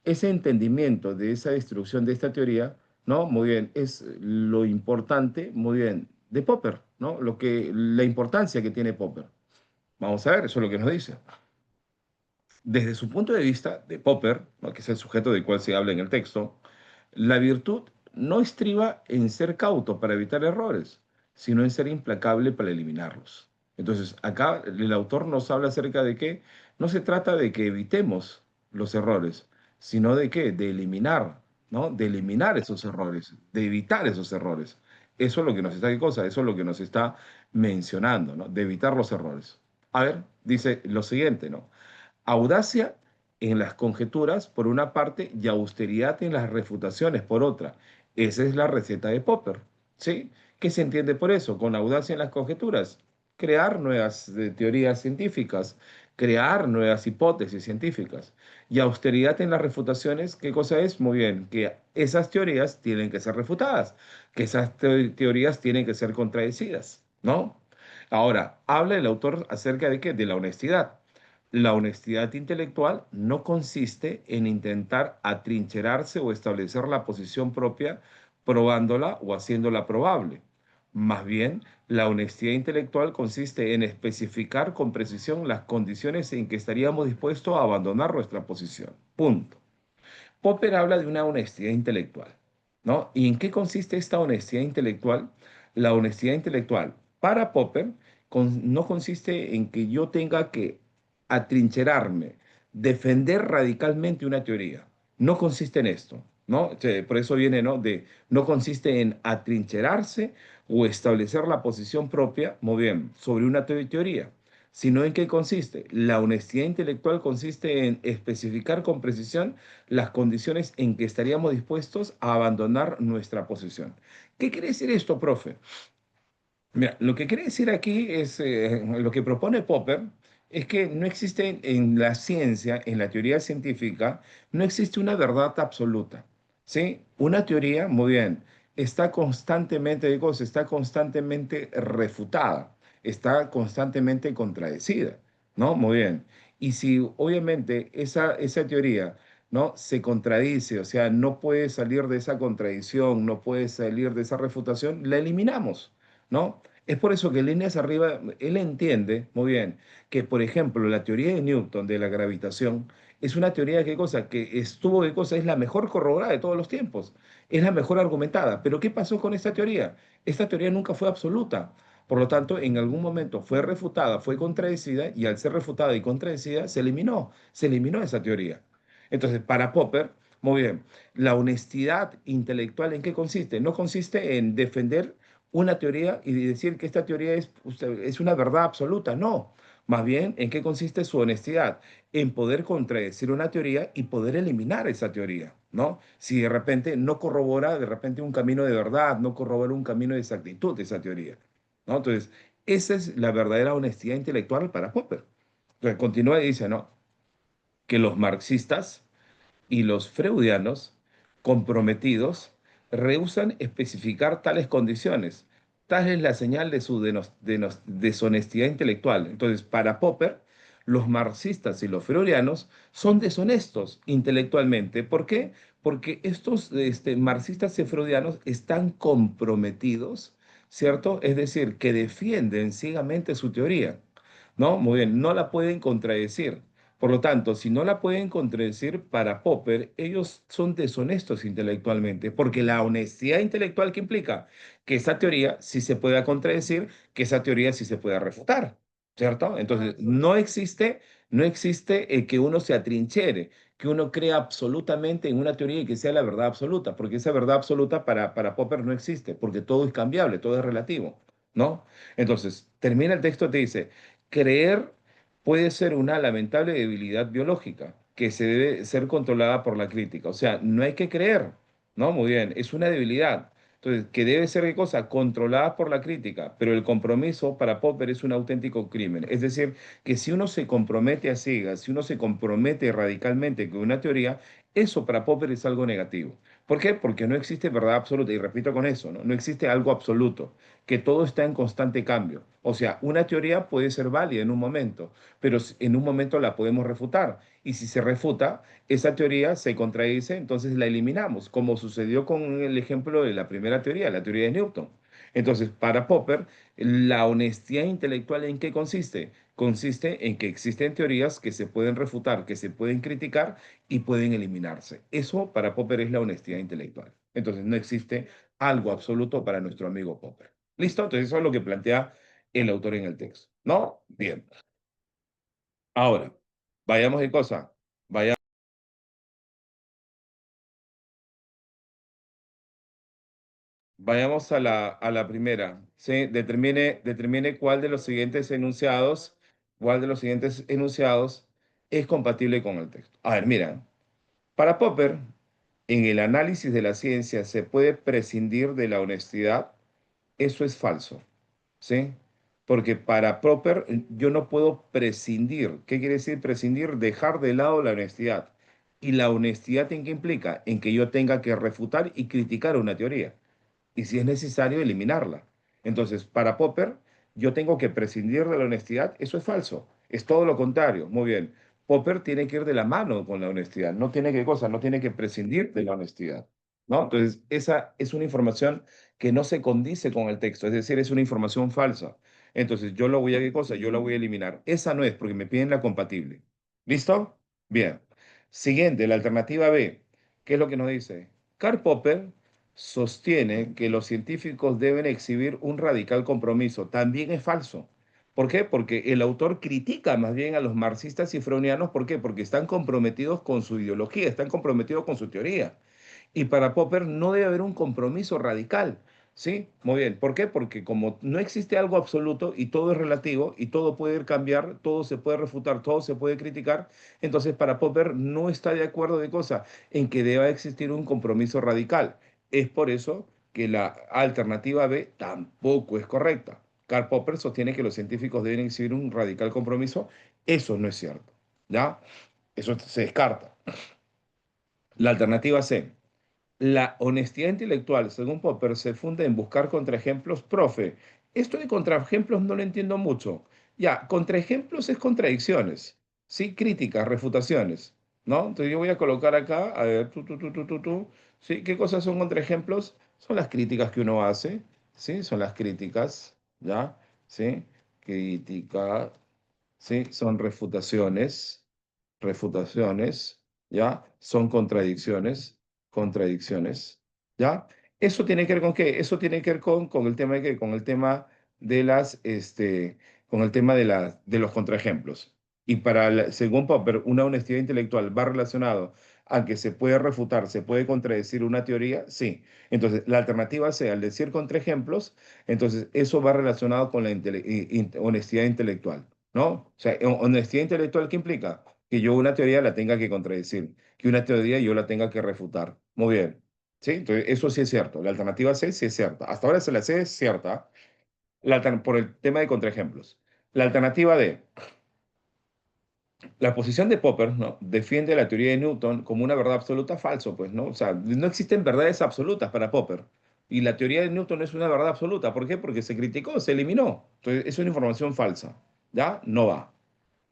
ese entendimiento de esa destrucción de esta teoría, ¿no? Muy bien, es lo importante, muy bien, de Popper, ¿no? La importancia que tiene Popper. Vamos a ver, eso es lo que nos dice. Desde su punto de vista de Popper, ¿no? Que es el sujeto del cual se habla en el texto, la virtud no estriba en ser cauto para evitar errores, sino en ser implacable para eliminarlos. Entonces, acá el autor nos habla acerca de que no se trata de que evitemos los errores, sino de qué, de eliminar, ¿no? De eliminar esos errores, de evitar esos errores. Eso es lo que nos está, ¿qué cosa? Eso es lo que nos está mencionando, ¿no? De evitar los errores. A ver, dice lo siguiente, ¿no? Audacia en las conjeturas por una parte y austeridad en las refutaciones por otra. Esa es la receta de Popper, ¿sí? ¿Qué se entiende por eso? Con audacia en las conjeturas, crear nuevas teorías científicas, crear nuevas hipótesis científicas. Y austeridad en las refutaciones, ¿qué cosa es? Muy bien, que esas teorías tienen que ser refutadas, que esas teorías tienen que ser contradecidas, ¿no? Ahora, habla el autor acerca de qué? De la honestidad. La honestidad intelectual no consiste en intentar atrincherarse o establecer la posición propia probándola o haciéndola probable. Más bien, la honestidad intelectual consiste en especificar con precisión las condiciones en que estaríamos dispuestos a abandonar nuestra posición. Punto. Popper habla de una honestidad intelectual, ¿no? ¿Y en qué consiste esta honestidad intelectual? La honestidad intelectual para Popper no consiste en que yo tenga que atrincherarme, defender radicalmente una teoría. No consiste en esto, ¿no? Por eso viene, ¿no? No consiste en atrincherarse o establecer la posición propia, muy bien, sobre una teoría, sino en qué consiste. La honestidad intelectual consiste en especificar con precisión las condiciones en que estaríamos dispuestos a abandonar nuestra posición. ¿Qué quiere decir esto, profe? Mira, lo que quiere decir aquí es, lo que propone Popper es que no existe en la ciencia, en la teoría científica, no existe una verdad absoluta, ¿sí? Una teoría, muy bien, está constantemente, digo, está constantemente refutada, está constantemente contradecida, ¿no? Muy bien. Y si obviamente esa teoría, ¿no? Se contradice, o sea, no puede salir de esa contradicción, no puede salir de esa refutación, la eliminamos. ¿No? Es por eso que en líneas arriba, él entiende muy bien que, por ejemplo, la teoría de Newton de la gravitación es una teoría ¿qué cosa? Que estuvo, ¿qué cosa? Es la mejor corroborada de todos los tiempos, es la mejor argumentada. Pero ¿qué pasó con esta teoría? Esta teoría nunca fue absoluta. Por lo tanto, en algún momento fue refutada, fue contradecida y al ser refutada y contradecida se eliminó esa teoría. Entonces, para Popper, Muy bien. La honestidad intelectual, ¿en qué consiste? No consiste en defender una teoría y decir que esta teoría es una verdad absoluta. No. Más bien, ¿en qué consiste su honestidad? En poder contradecir una teoría y poder eliminar esa teoría, ¿no? Si de repente no corrobora de repente un camino de verdad, no corrobora un camino de exactitud de esa teoría, ¿no? Entonces, esa es la verdadera honestidad intelectual para Popper. Entonces, continúa y dice, ¿no? Que los marxistas y los freudianos comprometidos rehúsan especificar tales condiciones. Tal es la señal de su deshonestidad intelectual. Entonces, para Popper, los marxistas y los freudianos son deshonestos intelectualmente. ¿Por qué? Porque estos marxistas y freudianos están comprometidos, ¿cierto? Es decir, que defienden ciegamente su teoría, ¿no? Muy bien, no la pueden contradecir. Por lo tanto, si no la pueden contradecir para Popper, ellos son deshonestos intelectualmente, porque la honestidad intelectual que implica que esa teoría sí se pueda contradecir, que esa teoría sí se pueda refutar, ¿cierto? Entonces, no existe que uno se atrinchere, que uno crea absolutamente en una teoría y que sea la verdad absoluta, porque esa verdad absoluta para Popper no existe, porque todo es cambiable, todo es relativo, ¿no? Entonces, termina el texto, te dice, creer puede ser una lamentable debilidad biológica que se debe ser controlada por la crítica. O sea, no hay que creer, ¿no? Muy bien, es una debilidad. Entonces, que debe ser qué cosa, controlada por la crítica, pero el compromiso para Popper es un auténtico crimen. Es decir, que si uno se compromete a ciegas, si uno se compromete radicalmente con una teoría, eso para Popper es algo negativo. ¿Por qué? Porque no existe verdad absoluta, y repito con eso, ¿no? No existe algo absoluto, que todo está en constante cambio. O sea, una teoría puede ser válida en un momento, pero en un momento la podemos refutar. Y si se refuta, esa teoría se contradice, entonces la eliminamos, como sucedió con el ejemplo de la primera teoría, la teoría de Newton. Entonces, para Popper, la honestidad intelectual ¿en qué consiste? Consiste en que existen teorías que se pueden refutar, que se pueden criticar y pueden eliminarse. Eso para Popper es la honestidad intelectual. Entonces, no existe algo absoluto para nuestro amigo Popper. ¿Listo? Entonces, eso es lo que plantea el autor en el texto. ¿No? Bien. Ahora, vayamos de cosa. Vaya, vayamos a la primera. ¿Sí? Determine cuál de los siguientes enunciados es compatible con el texto. A ver, mira, para Popper, en el análisis de la ciencia se puede prescindir de la honestidad. Eso es falso. ¿Sí? Porque para Popper yo no puedo prescindir. ¿Qué quiere decir prescindir? Dejar de lado la honestidad. ¿Y la honestidad en qué implica? En que yo tenga que refutar y criticar una teoría. Y si es necesario, eliminarla. Entonces, para Popper, yo tengo que prescindir de la honestidad. Eso es falso. Es todo lo contrario. Muy bien. Popper tiene que ir de la mano con la honestidad. No tiene que cosa, no tiene que prescindir de la honestidad. ¿No? Entonces, esa es una información que no se condice con el texto, es decir, es una información falsa. Entonces, yo lo voy a, ¿qué cosa? Yo la voy a eliminar. Esa no es porque me piden la compatible. ¿Listo? Bien. Siguiente, la alternativa B. ¿Qué es lo que nos dice? Karl Popper sostiene que los científicos deben exhibir un radical compromiso. También es falso. ¿Por qué? Porque el autor critica más bien a los marxistas y freudianos. ¿Por qué? Porque están comprometidos con su ideología, están comprometidos con su teoría. Y para Popper no debe haber un compromiso radical, ¿sí? Muy bien. ¿Por qué? Porque como no existe algo absoluto y todo es relativo y todo puede ir cambiar, todo se puede refutar, todo se puede criticar, entonces para Popper no está de acuerdo de cosa en que deba existir un compromiso radical. Es por eso que la alternativa B tampoco es correcta. Karl Popper sostiene que los científicos deben exhibir un radical compromiso. Eso no es cierto, ¿ya? Eso se descarta. La alternativa C. La honestidad intelectual, según Popper, se funda en buscar contraejemplos. Profe, esto de contraejemplos no lo entiendo mucho. Ya, contraejemplos es contradicciones, ¿sí? Críticas, refutaciones, ¿no? Entonces yo voy a colocar acá, a ver, ¿sí? ¿Qué cosas son contraejemplos? Son las críticas que uno hace, ¿sí? Son las críticas, ¿ya? ¿Sí? Crítica, ¿sí? Son refutaciones, ¿ya? Son contradicciones, ¿ya? ¿Eso tiene que ver con qué? Eso tiene que ver con el tema de qué, con el tema de con el tema de los contraejemplos. Y según Popper, una honestidad intelectual va relacionado a que se puede refutar, se puede contradecir una teoría, sí. Entonces, la alternativa C, al decir contraejemplos, entonces eso va relacionado con la honestidad intelectual, ¿no? O sea, honestidad intelectual, ¿qué implica? Que yo una teoría la tenga que contradecir, que una teoría yo la tenga que refutar. Muy bien. ¿Sí? Entonces, eso sí es cierto. La alternativa C sí es cierta. Hasta ahora se la C es cierta por el tema de contraejemplos. La alternativa D, la posición de Popper, ¿no? Defiende la teoría de Newton como una verdad absoluta, falso, pues, ¿no? O sea, no existen verdades absolutas para Popper. Y la teoría de Newton es una verdad absoluta. ¿Por qué? Porque se criticó, se eliminó. Entonces, es una información falsa. ¿Ya? No va.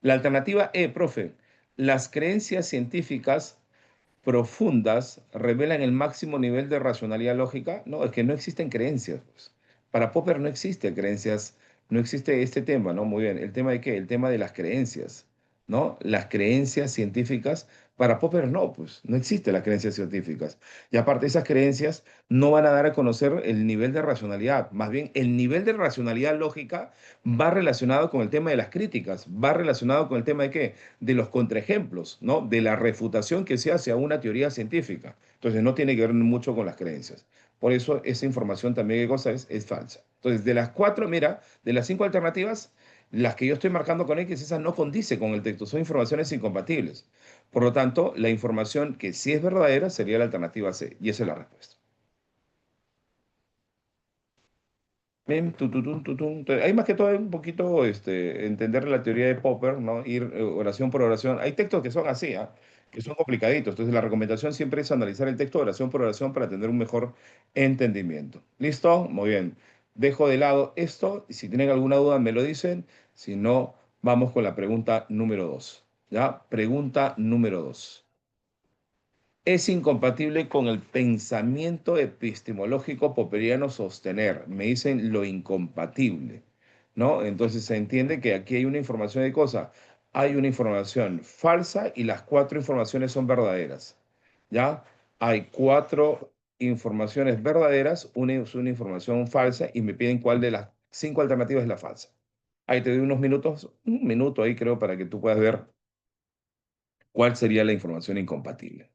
La alternativa E, profe, las creencias científicas profundas revelan el máximo nivel de racionalidad lógica. No, es que no existen creencias, pues. Para Popper no existe creencias, no existe este tema, ¿no? Muy bien. ¿El tema de qué? El tema de las creencias, ¿no? Las creencias científicas, para Popper no, pues no existen las creencias científicas. Y aparte, esas creencias no van a dar a conocer el nivel de racionalidad. Más bien, el nivel de racionalidad lógica va relacionado con el tema de las críticas, va relacionado con el tema de qué, de los contraejemplos, ¿no? De la refutación que se hace a una teoría científica. Entonces no tiene que ver mucho con las creencias. Por eso esa información también, ¿qué cosa es? Es falsa. Entonces, de las cuatro, mira, de las cinco alternativas, las que yo estoy marcando con X, esas no condice con el texto, son informaciones incompatibles. Por lo tanto, la información que sí es verdadera sería la alternativa C, y esa es la respuesta. Bien, tututun, tutun. Entonces, hay más que todo un poquito entender la teoría de Popper, ¿no? Ir oración por oración. Hay textos que son así, ¿ah? Que son complicaditos. Entonces, la recomendación siempre es analizar el texto oración por oración para tener un mejor entendimiento. ¿Listo? Muy bien. Dejo de lado esto y si tienen alguna duda me lo dicen. Si no, vamos con la pregunta número 2. ¿Ya? Pregunta número 2. Es incompatible con el pensamiento epistemológico popperiano sostener. Me dicen lo incompatible, ¿no? Entonces se entiende que aquí hay una información de cosa. Hay una información falsa y las cuatro informaciones son verdaderas, ¿ya? Hay cuatro informaciones verdaderas, una es una información falsa y me piden cuál de las cinco alternativas es la falsa. Ahí te doy unos minutos, un minuto ahí creo para que tú puedas ver cuál sería la información incompatible.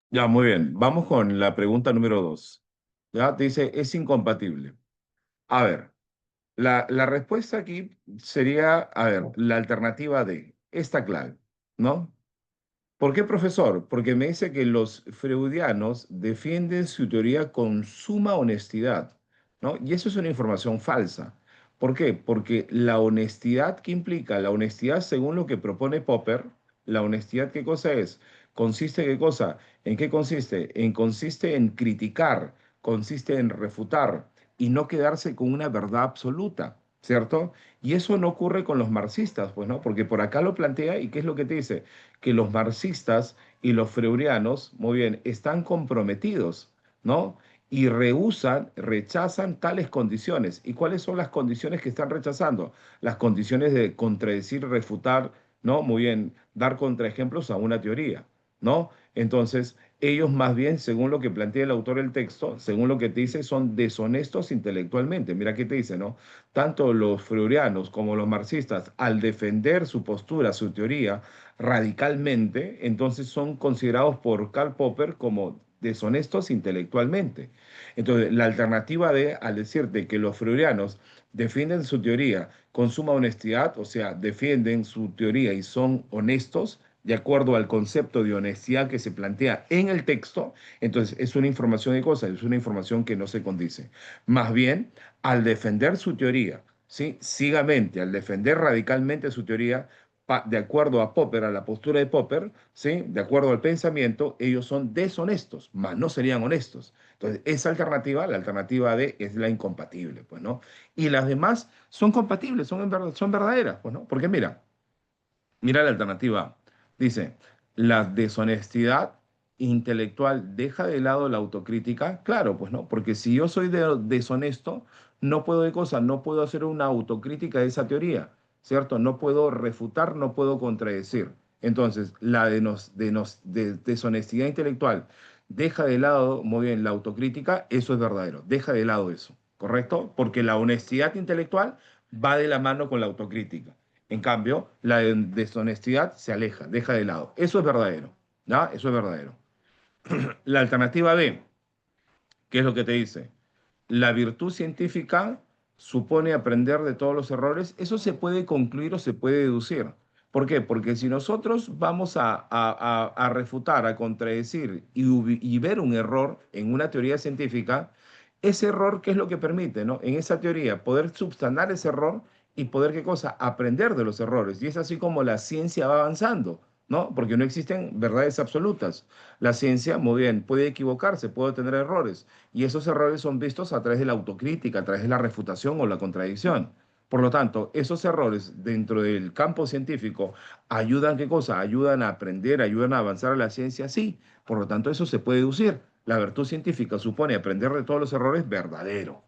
Ya, muy bien. Vamos con la pregunta número 2. Ya, te dice, es incompatible. A ver, la respuesta aquí sería, a ver, la alternativa de esta clave, ¿no? ¿Por qué, profesor? Porque me dice que los freudianos defienden su teoría con suma honestidad, ¿no? Y eso es una información falsa. ¿Por qué? Porque la honestidad que implica, la honestidad según lo que propone Popper, la honestidad, ¿qué cosa es? ¿Consiste qué cosa? ¿En qué consiste? Consiste en criticar, consiste en refutar y no quedarse con una verdad absoluta, ¿cierto? Y eso no ocurre con los marxistas, pues, ¿no? Porque por acá lo plantea y ¿qué es lo que te dice? Que los marxistas y los freurianos, muy bien, están comprometidos, ¿no? Y rechazan tales condiciones. ¿Y cuáles son las condiciones que están rechazando? Las condiciones de contradecir, refutar, ¿no? Muy bien, dar contraejemplos a una teoría, ¿no? Entonces, ellos más bien, según lo que plantea el autor del texto, según lo que te dice, son deshonestos intelectualmente. Mira qué te dice, ¿no? Tanto los freurianos como los marxistas, al defender su postura, su teoría, radicalmente, entonces son considerados por Karl Popper como deshonestos intelectualmente. Entonces, la alternativa de, al decirte que los freudianos defienden su teoría con suma honestidad, o sea, defienden su teoría y son honestos, de acuerdo al concepto de honestidad que se plantea en el texto, entonces es una información de cosas, es una información que no se condice. Más bien, al defender su teoría, ¿sí? Ciegamente, al defender radicalmente su teoría, de acuerdo a Popper, a la postura de Popper, ¿sí? De acuerdo al pensamiento, ellos son deshonestos, más no serían honestos. Entonces, esa alternativa, la alternativa D, es la incompatible, pues, ¿no? Y las demás son compatibles, son verdaderas, pues, ¿no? Porque mira la alternativa A. Dice, la deshonestidad intelectual deja de lado la autocrítica. Claro, pues no, porque si yo soy deshonesto, no puedo de cosa, no puedo hacer una autocrítica de esa teoría, ¿cierto? No puedo refutar, no puedo contradecir. Entonces, deshonestidad intelectual deja de lado, muy bien, la autocrítica, eso es verdadero, deja de lado eso, ¿correcto? Porque la honestidad intelectual va de la mano con la autocrítica. En cambio, la deshonestidad se aleja, deja de lado. Eso es verdadero, ¿ya? Eso es verdadero. La alternativa B, ¿qué es lo que te dice? La virtud científica supone aprender de todos los errores. Eso se puede concluir o se puede deducir. ¿Por qué? Porque si nosotros vamos a refutar, a contradecir y ver un error en una teoría científica, ese error, ¿qué es lo que permite, no? En esa teoría, poder subsanar ese error y poder, ¿qué cosa? Aprender de los errores. Y es así como la ciencia va avanzando, ¿no? Porque no existen verdades absolutas. La ciencia, muy bien, puede equivocarse, puede tener errores. Y esos errores son vistos a través de la autocrítica, a través de la refutación o la contradicción. Por lo tanto, esos errores dentro del campo científico ayudan, ¿qué cosa? Ayudan a aprender, ayudan a avanzar a la ciencia, sí. Por lo tanto, eso se puede deducir. La virtud científica supone aprender de todos los errores verdadero.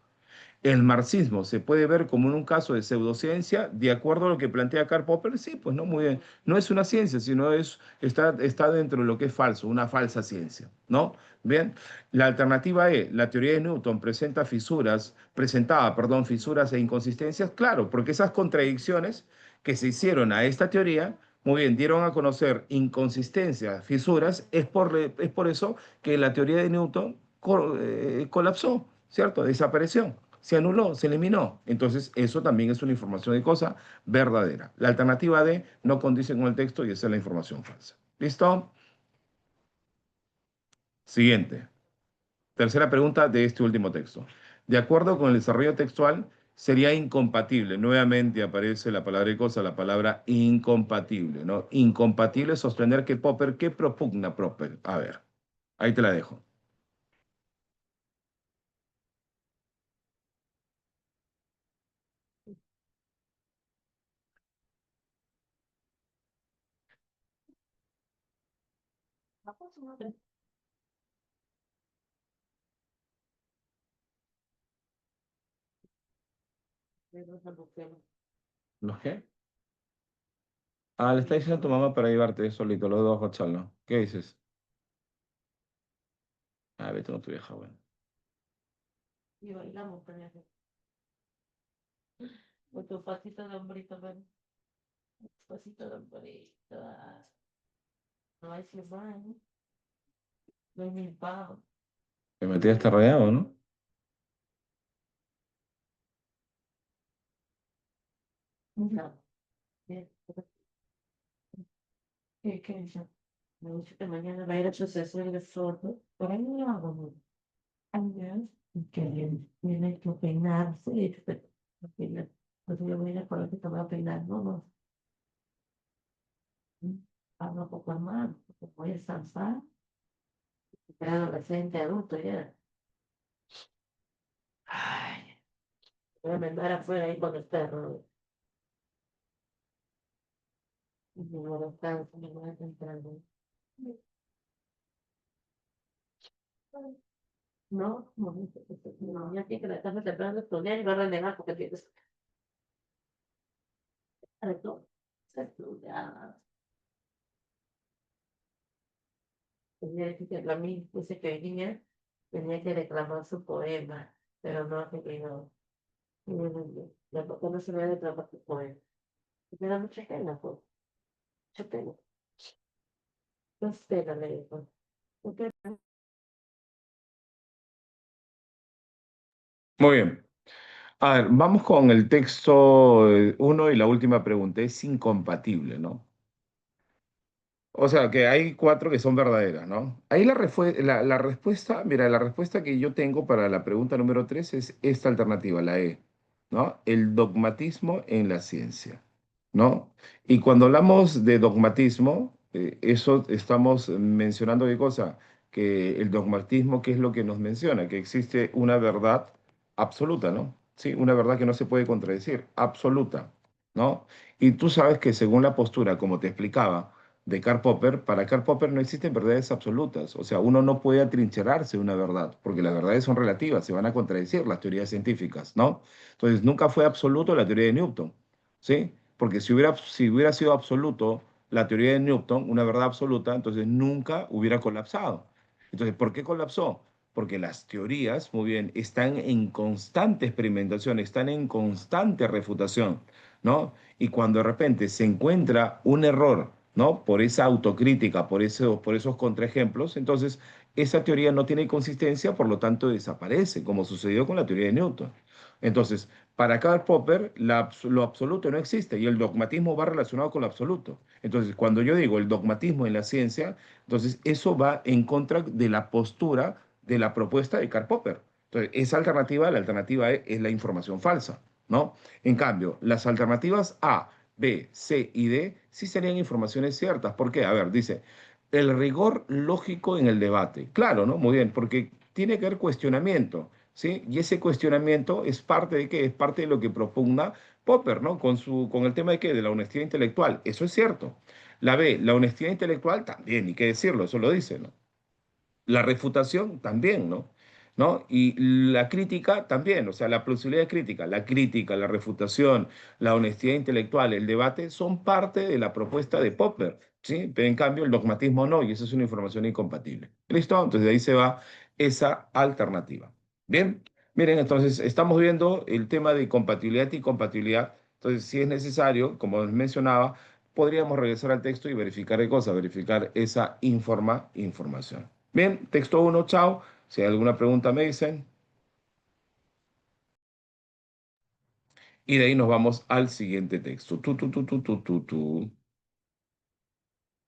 ¿El marxismo se puede ver como en un caso de pseudociencia, de acuerdo a lo que plantea Karl Popper? Sí, pues no, muy bien. No es una ciencia, sino está dentro de lo que es falso, una falsa ciencia, ¿no? Bien, la alternativa E, la teoría de Newton presentaba, perdón, fisuras e inconsistencias, claro, porque esas contradicciones que se hicieron a esta teoría, muy bien, dieron a conocer inconsistencias, fisuras, es por eso que la teoría de Newton colapsó, ¿cierto? Desapareció, se anuló, se eliminó. Entonces, eso también es una información de cosa verdadera. La alternativa D no condice con el texto y esa es la información falsa. ¿Listo? Siguiente. Tercera pregunta de este último texto. De acuerdo con el desarrollo textual, sería incompatible. Nuevamente aparece la palabra de cosa, la palabra incompatible, ¿no? Incompatible es sostener que Popper, ¿qué propugna Popper? A ver, ahí te la dejo. ¿Los qué? Ah, le está diciendo a tu mamá para llevarte solito, los dos a Charlo. ¿Qué dices? Ah, vete con tu vieja, bueno. Me metí hasta rayado, ¿no? Me ha dicho que mañana va a ir al proceso de foto. Por ahí no lo hago, ¿no? Allá, y que viene que peinarse. Y dice que no peina. Entonces yo voy a ir a por que te voy a peinar, no, no. Hablo un poco más, porque voy a zampar. Era adolescente, adulto ya. Ay, voy a mandar afuera ahí con el perro. Y me voy a estar, me voy a entrar. No, no, no, ya tiene que la tarde temprano estudiar y va a renegar porque tienes que todo. Ya, tenía que a mí, dice que niña tenía que declamar su poema, pero no ha querido. La papá no se me ha declamado su poema. Y me da mucha pena, pues, mucha pena. No pena, le digo. Porque Muy bien. A ver, vamos con el texto uno y la última pregunta. Es incompatible, ¿no? O sea, que hay cuatro que son verdaderas, ¿no? Ahí la respuesta, mira, la respuesta que yo tengo para la pregunta número tres es esta alternativa, la E, ¿no? El dogmatismo en la ciencia, ¿no? Y cuando hablamos de dogmatismo, eso estamos mencionando qué cosa, que el dogmatismo, ¿qué es lo que nos menciona? Que existe una verdad absoluta, ¿no? Sí, una verdad que no se puede contradecir, absoluta, ¿no? Y tú sabes que según la postura, como te explicaba, de Karl Popper, para Karl Popper no existen verdades absolutas. O sea, uno no puede atrincherarse de una verdad, porque las verdades son relativas, se van a contradecir las teorías científicas, ¿no? Entonces, nunca fue absoluto la teoría de Newton, ¿sí? Porque si hubiera sido absoluto la teoría de Newton, una verdad absoluta, entonces nunca hubiera colapsado. Entonces, ¿por qué colapsó? Porque las teorías, muy bien, están en constante experimentación, están en constante refutación, ¿no? Y cuando de repente se encuentra un error, ¿no? Por esa autocrítica, por esos contraejemplos, entonces esa teoría no tiene consistencia, por lo tanto desaparece, como sucedió con la teoría de Newton. Entonces, para Karl Popper, lo absoluto no existe y el dogmatismo va relacionado con lo absoluto. Entonces, cuando yo digo el dogmatismo en la ciencia, entonces eso va en contra de la postura de la propuesta de Karl Popper. Entonces, esa alternativa, la alternativa E, es la información falsa, ¿no? En cambio, las alternativas A, B, C y D sí serían informaciones ciertas. ¿Por qué? A ver, dice, el rigor lógico en el debate. Claro, ¿no? Muy bien, porque tiene que haber cuestionamiento, ¿sí? Y ese cuestionamiento es parte de qué? Es parte de lo que propugna Popper, ¿no? Con el tema de qué? De la honestidad intelectual. Eso es cierto. La B, la honestidad intelectual también, ni qué decirlo, eso lo dice, ¿no? La refutación también, ¿no? ¿No? Y la crítica también, o sea, la posibilidad de crítica, la refutación, la honestidad intelectual, el debate son parte de la propuesta de Popper, ¿sí? Pero en cambio el dogmatismo no, y eso es una información incompatible. ¿Listo? Entonces de ahí se va esa alternativa. Bien, miren, entonces estamos viendo el tema de compatibilidad y incompatibilidad. Entonces, si es necesario, como les mencionaba, podríamos regresar al texto y verificar qué cosa, verificar esa información. Bien, texto uno, chao. Si hay alguna pregunta me dicen. Y de ahí nos vamos al siguiente texto.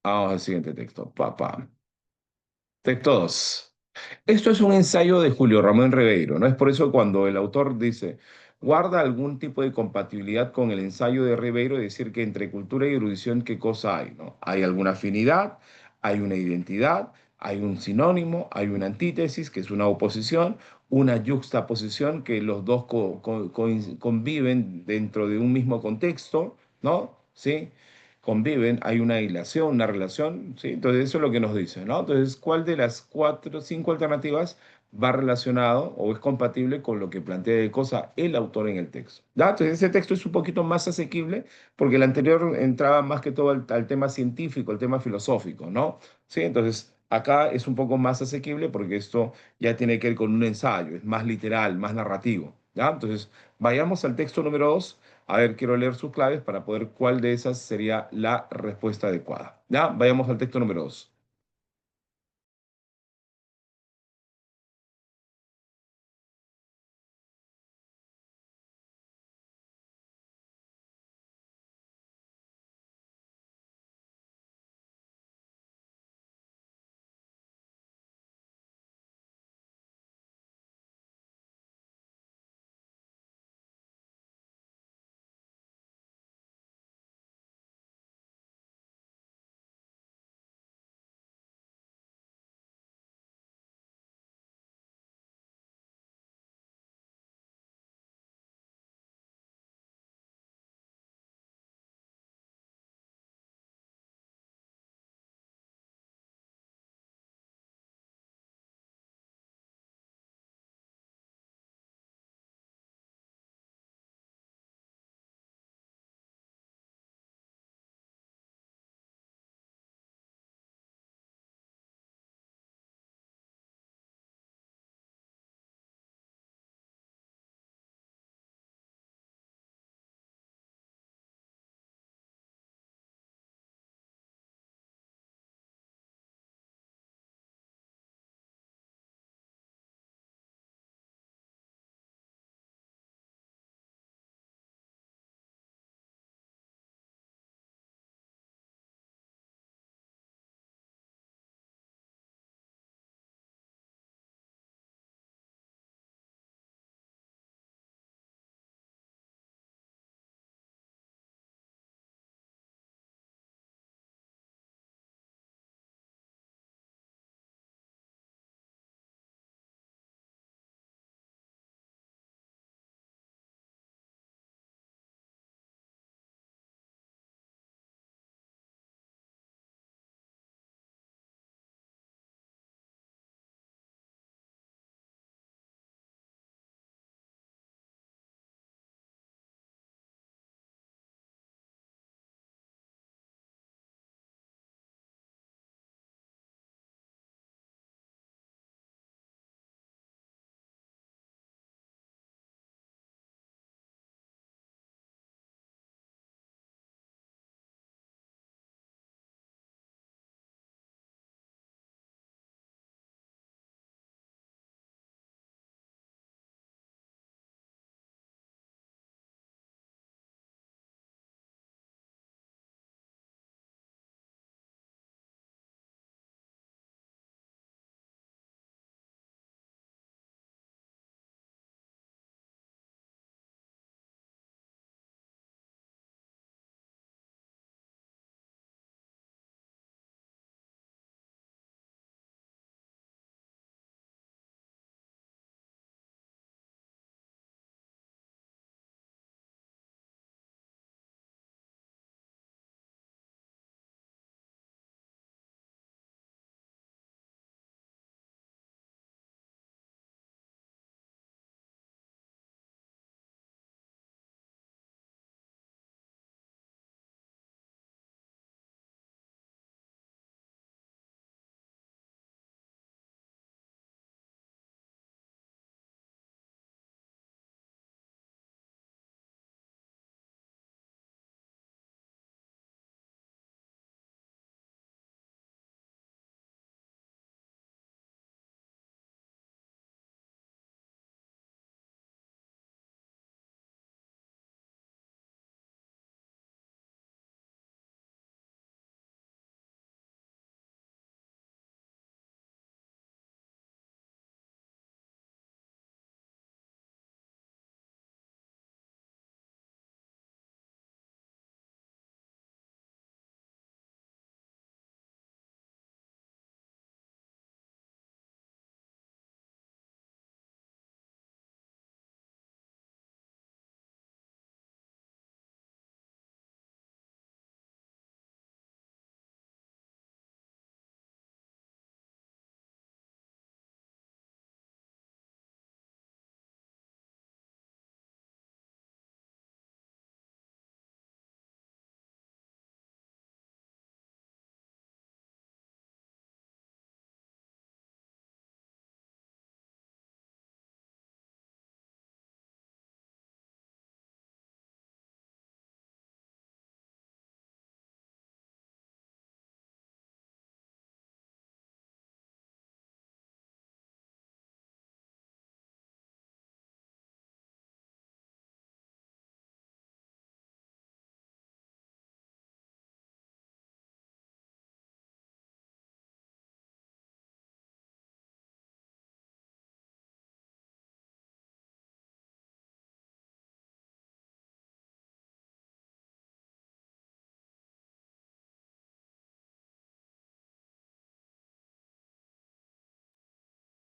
Vamos al siguiente texto. Papá. Texto 2. Esto es un ensayo de Julio Ramón Ribeiro, ¿no? Es por eso cuando el autor dice, guarda algún tipo de compatibilidad con el ensayo de Ribeiro, decir que entre cultura y erudición, ¿qué cosa hay, no? Hay alguna afinidad, hay una identidad, hay un sinónimo, hay una antítesis, que es una oposición, una yuxtaposición, que los dos conviven dentro de un mismo contexto, ¿no? ¿Sí? Conviven, hay una hilación, una relación, ¿sí? Entonces eso es lo que nos dice, ¿no? Entonces, ¿cuál de las cuatro, cinco alternativas va relacionado o es compatible con lo que plantea de cosa el autor en el texto? ¿Ya? Entonces ese texto es un poquito más asequible porque el anterior entraba más que todo al tema científico, al tema filosófico, ¿no? Sí, entonces acá es un poco más asequible porque esto ya tiene que ver con un ensayo, es más literal, más narrativo, ¿ya? Entonces, vayamos al texto número 2. A ver, quiero leer sus claves para poder cuál de esas sería la respuesta adecuada. Ya, vayamos al texto número 2.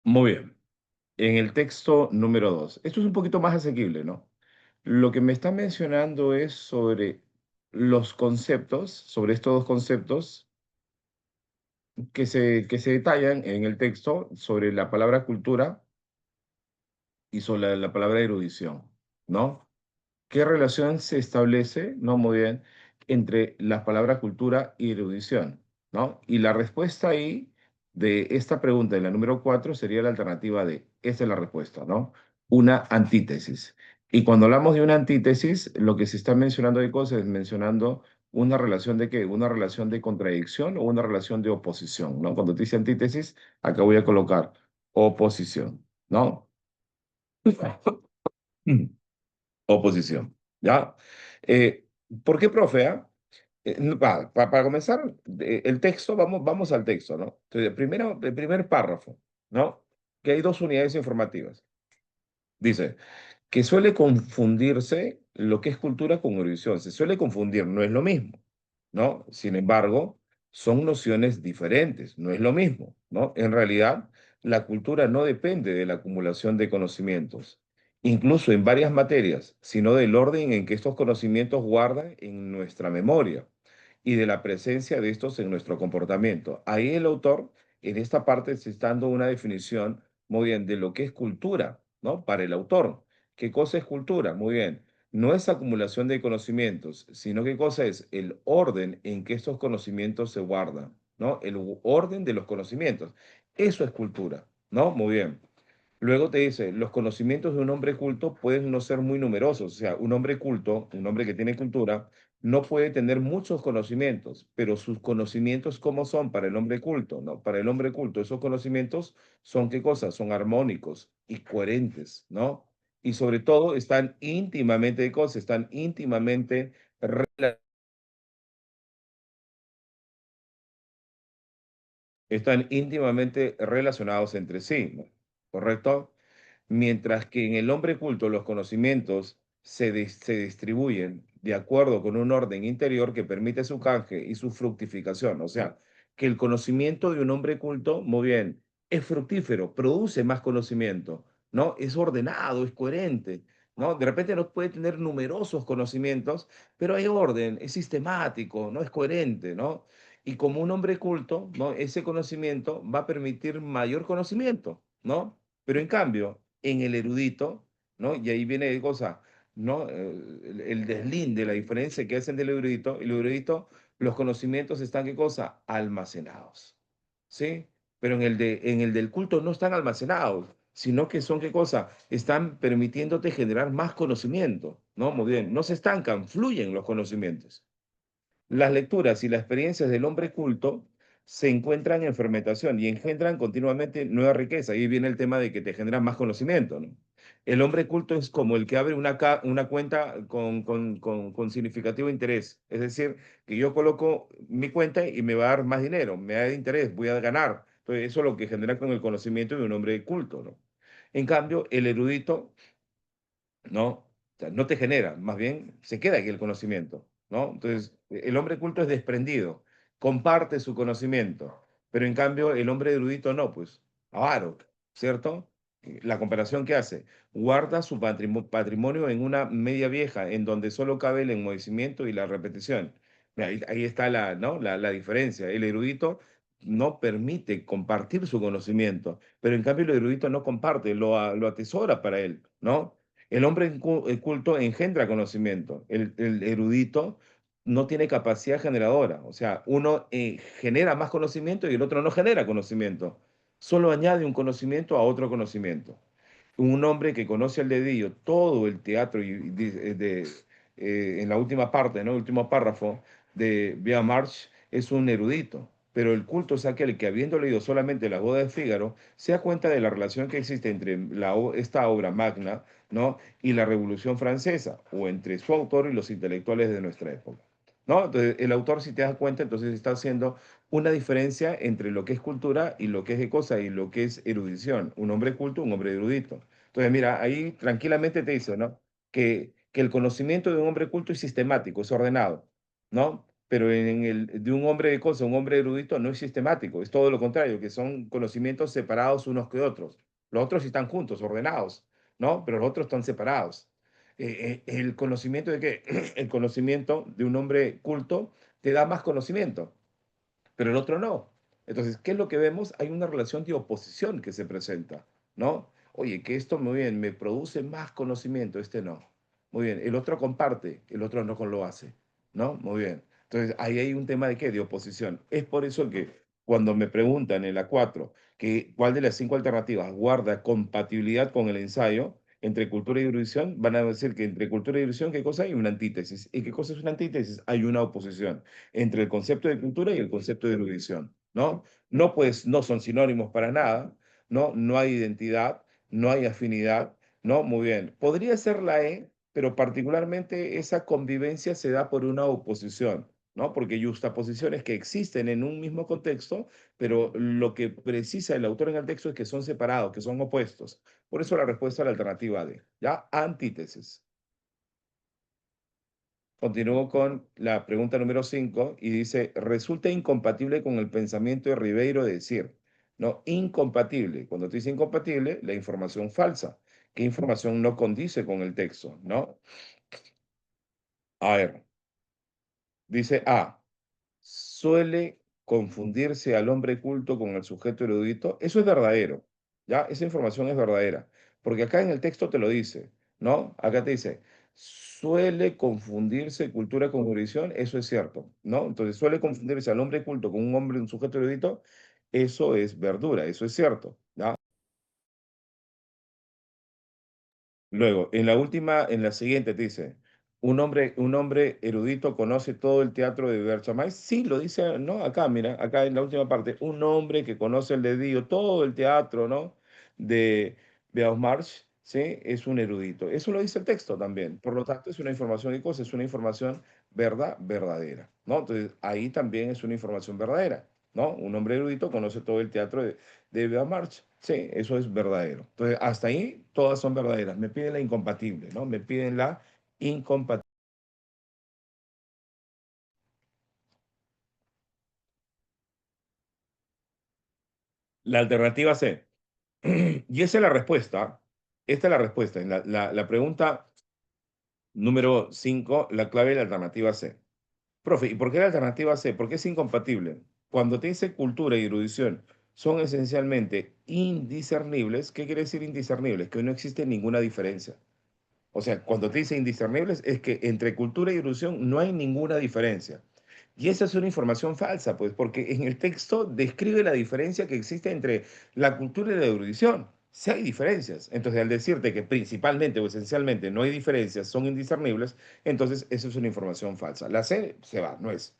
Muy bien. En el texto número 2, esto es un poquito más asequible, ¿no? Lo que me está mencionando es sobre los conceptos, sobre estos dos conceptos que se detallan en el texto sobre la palabra cultura y sobre la palabra erudición, ¿no? ¿Qué relación se establece, no muy bien, entre la palabra cultura y erudición, ¿no? Y la respuesta ahí de esta pregunta, de la número 4, sería la alternativa de, esta es la respuesta, ¿no? Una antítesis. Y cuando hablamos de una antítesis, lo que se está mencionando de cosas es mencionando una relación de qué, una relación de contradicción o una relación de oposición, ¿no? Cuando te dice antítesis, acá voy a colocar oposición, ¿no? Oposición, ¿ya? Eh, ¿Por qué, profe? Para comenzar, el texto, vamos al texto, ¿no? Entonces, primero, el primer párrafo, ¿no? Que hay dos unidades informativas. Dice que suele confundirse lo que es cultura con erudición. Se suele confundir, no es lo mismo, ¿no? Sin embargo, son nociones diferentes, no es lo mismo, ¿no? En realidad, la cultura no depende de la acumulación de conocimientos, incluso en varias materias, sino del orden en que estos conocimientos guardan en nuestra memoria y de la presencia de estos en nuestro comportamiento. Ahí el autor, en esta parte, se está dando una definición muy bien de lo que es cultura, ¿no? Para el autor. ¿Qué cosa es cultura? Muy bien. No es acumulación de conocimientos, sino qué cosa es el orden en que estos conocimientos se guardan, ¿no? El orden de los conocimientos. Eso es cultura, ¿no? Muy bien. Luego te dice, los conocimientos de un hombre culto pueden no ser muy numerosos. O sea, un hombre culto, un hombre que tiene cultura, no puede tener muchos conocimientos, pero sus conocimientos, ¿cómo son para el hombre culto? ¿No? Para el hombre culto, esos conocimientos son ¿qué cosas? Son armónicos y coherentes, ¿no? Y sobre todo están íntimamente, ¿qué cosas? Están íntimamente, están íntimamente relacionados entre sí, ¿no? ¿Correcto? Mientras que en el hombre culto los conocimientos se distribuyen de acuerdo con un orden interior que permite su canje y su fructificación. O sea, que el conocimiento de un hombre culto, muy bien, es fructífero, produce más conocimiento, ¿no? Es ordenado, es coherente, ¿no? De repente no puede tener numerosos conocimientos, pero hay orden, es sistemático, ¿no? Es coherente, ¿no? Y como un hombre culto, ¿no? Ese conocimiento va a permitir mayor conocimiento, ¿no? Pero en cambio, en el erudito, ¿no? Y ahí viene de cosa, ¿no? El deslinde, la diferencia que hacen del erudito. El erudito, los conocimientos están, ¿qué cosa? Almacenados, ¿sí? Pero en el del culto no están almacenados, sino que son, ¿qué cosa? Están permitiéndote generar más conocimiento, ¿no? Muy bien, no se estancan, fluyen los conocimientos. Las lecturas y las experiencias del hombre culto se encuentran en fermentación y engendran continuamente nueva riqueza. Ahí viene el tema de que te generan más conocimiento, ¿no? El hombre culto es como el que abre una cuenta con significativo interés. Es decir, que yo coloco mi cuenta y me va a dar más dinero, me da interés, voy a ganar. Entonces, eso es lo que genera con el conocimiento de un hombre culto, ¿no? En cambio, el erudito ¿no? O sea, no te genera, más bien se queda aquí el conocimiento, ¿no? Entonces, el hombre culto es desprendido, comparte su conocimiento, pero en cambio el hombre erudito no, pues, avaro, ¿cierto? La comparación que hace, guarda su patrimonio en una media vieja, en donde solo cabe el enmohecimiento y la repetición. Mira, ahí está ¿no? La diferencia. El erudito no permite compartir su conocimiento, pero en cambio el erudito no comparte, lo atesora para él, ¿no? El hombre culto engendra conocimiento. El erudito no tiene capacidad generadora. O sea, uno genera más conocimiento y el otro no genera conocimiento. Solo añade un conocimiento a otro conocimiento. Un hombre que conoce al dedillo todo el teatro en la última parte, ¿no? El último párrafo de Via March es un erudito. Pero el culto es aquel que, habiendo leído solamente la boda de Fígaro, se da cuenta de la relación que existe entre esta obra magna, ¿no? Y la Revolución Francesa, o entre su autor y los intelectuales de nuestra época, ¿no? Entonces, el autor, si te das cuenta, entonces está haciendo una diferencia entre lo que es cultura y lo que es de cosa y lo que es erudición. Un hombre culto, un hombre erudito. Entonces, mira, ahí tranquilamente te dice, ¿no? Que el conocimiento de un hombre culto es sistemático, es ordenado, ¿no? pero en el de un hombre de cosas, un hombre erudito, no es sistemático, es todo lo contrario, que son conocimientos separados unos que otros. Los otros sí están juntos, ordenados, ¿no? Pero los otros están separados. El conocimiento de qué? El conocimiento de un hombre culto te da más conocimiento, pero el otro no. Entonces, ¿qué es lo que vemos? Hay una relación de oposición que se presenta, ¿no? Oye, que esto muy bien, me produce más conocimiento, este no. Muy bien, el otro comparte, el otro no lo hace, ¿no? Muy bien. Entonces, ahí hay un tema de qué, de oposición. Es por eso que cuando me preguntan en la 4 que cuál de las 5 alternativas guarda compatibilidad con el ensayo entre cultura y erudición, van a decir que entre cultura y erudición, ¿qué cosa hay? Una antítesis. ¿Y qué cosa es una antítesis? Hay una oposición entre el concepto de cultura y el concepto de erudición, ¿no? No, pues, no son sinónimos para nada, ¿no? No hay identidad, no hay afinidad, ¿no? Muy bien. Podría ser la E, pero particularmente esa convivencia se da por una oposición, ¿no? Porque justaposiciones que existen en un mismo contexto, pero lo que precisa el autor en el texto es que son separados, que son opuestos. Por eso la respuesta a la alternativa D, ¿ya? Antítesis. Continúo con la pregunta número 5 y dice, resulta incompatible con el pensamiento de Ribeiro de decir, no, incompatible. Cuando te dice incompatible, la información falsa. ¿Qué información no condice con el texto? ¿No? A ver, dice A, suele confundirse al hombre culto con el sujeto erudito. Eso es verdadero, ¿ya? Esa información es verdadera, porque acá en el texto te lo dice, ¿no? Acá te dice, suele confundirse cultura con erudición, eso es cierto, ¿no? Entonces, suele confundirse al hombre culto con un hombre, un sujeto erudito, eso es verdura, eso es cierto, ¿ya? Luego, en la última, en la siguiente te dice, un hombre erudito conoce todo el teatro de Berchamay. Sí, lo dice, ¿no? Acá, mira, acá en la última parte, un hombre que conoce el dedillo, todo el teatro, ¿no? De Beaumarchais, ¿sí? Es un erudito. Eso lo dice el texto también. Por lo tanto, es una información y cosa, es una información verdadera, ¿no? Entonces, ahí también es una información verdadera, ¿no? Un hombre erudito conoce todo el teatro de March. Sí, eso es verdadero. Entonces, hasta ahí todas son verdaderas. Me piden la incompatible, ¿no? Me piden la incompatible. La alternativa C. Y esa es la respuesta. Esta es la respuesta. En la pregunta número 5, la clave de la alternativa C. Profe, ¿y por qué la alternativa C? Porque es incompatible. Cuando te dice cultura y erudición son esencialmente indiscernibles, ¿qué quiere decir indiscernibles? Que no existe ninguna diferencia. O sea, cuando te dice indiscernibles es que entre cultura y erudición no hay ninguna diferencia. Y esa es una información falsa, pues, porque en el texto describe la diferencia que existe entre la cultura y la erudición. Sí hay diferencias. Entonces, al decirte que principalmente o esencialmente no hay diferencias, son indiscernibles, entonces eso es una información falsa. La C se va, no es.